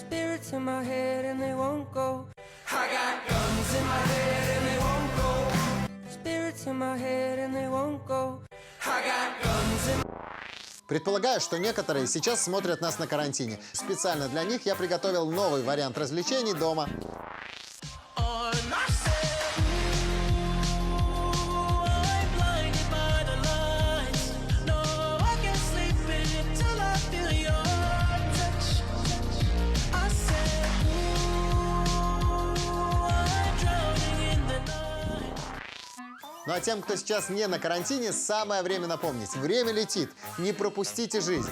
Spirits in my head and they won't go. I got guns in my head and they won't go. Spirits in my head and they won't go. I got guns in. Предполагаю, что некоторые сейчас смотрят нас на карантине. Специально для них я приготовил новый вариант развлечений дома. Ну а тем, кто сейчас не на карантине, самое время напомнить. Время летит. Не пропустите жизнь.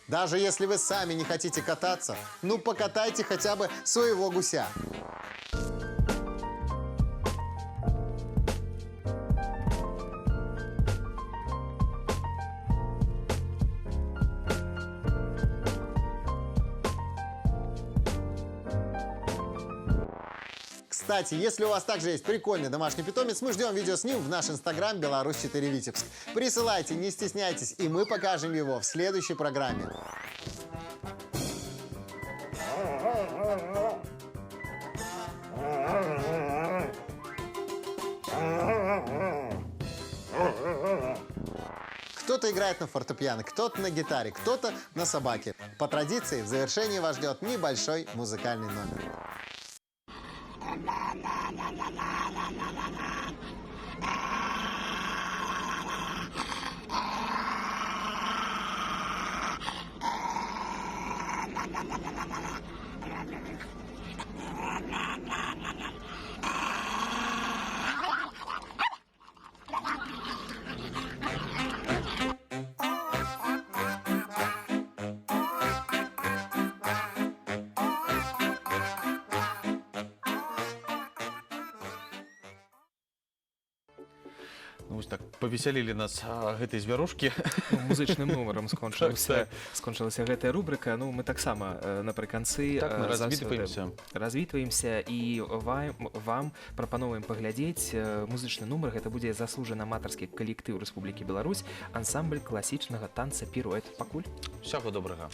Даже если вы сами не хотите кататься, ну покатайте хотя бы своего гуся. Кстати, если у вас также есть прикольный домашний питомец, мы ждем видео с ним в наш инстаграм Беларусь4 Витебск. Присылайте, не стесняйтесь, и мы покажем его в следующей программе. Кто-то играет на фортепиано, кто-то на гитаре, кто-то на собаке. По традиции, в завершении вас ждет небольшой музыкальный номер. Ну, вось так павесялілі нас гэтай звярушкі. Ну, музычным нумарам скончылася гэтая рубрыка. Ну, мы таксама напрыканцы Так, мы развітваемся. Развітваемся і вам прапановваем паглядзець музычны нумар. Гэта будзе заслужаны аматарскі калектыў Рэспублікі Беларусь, ансамбль класічнага танца «Піруэт». Пакуль. Усяго добрага.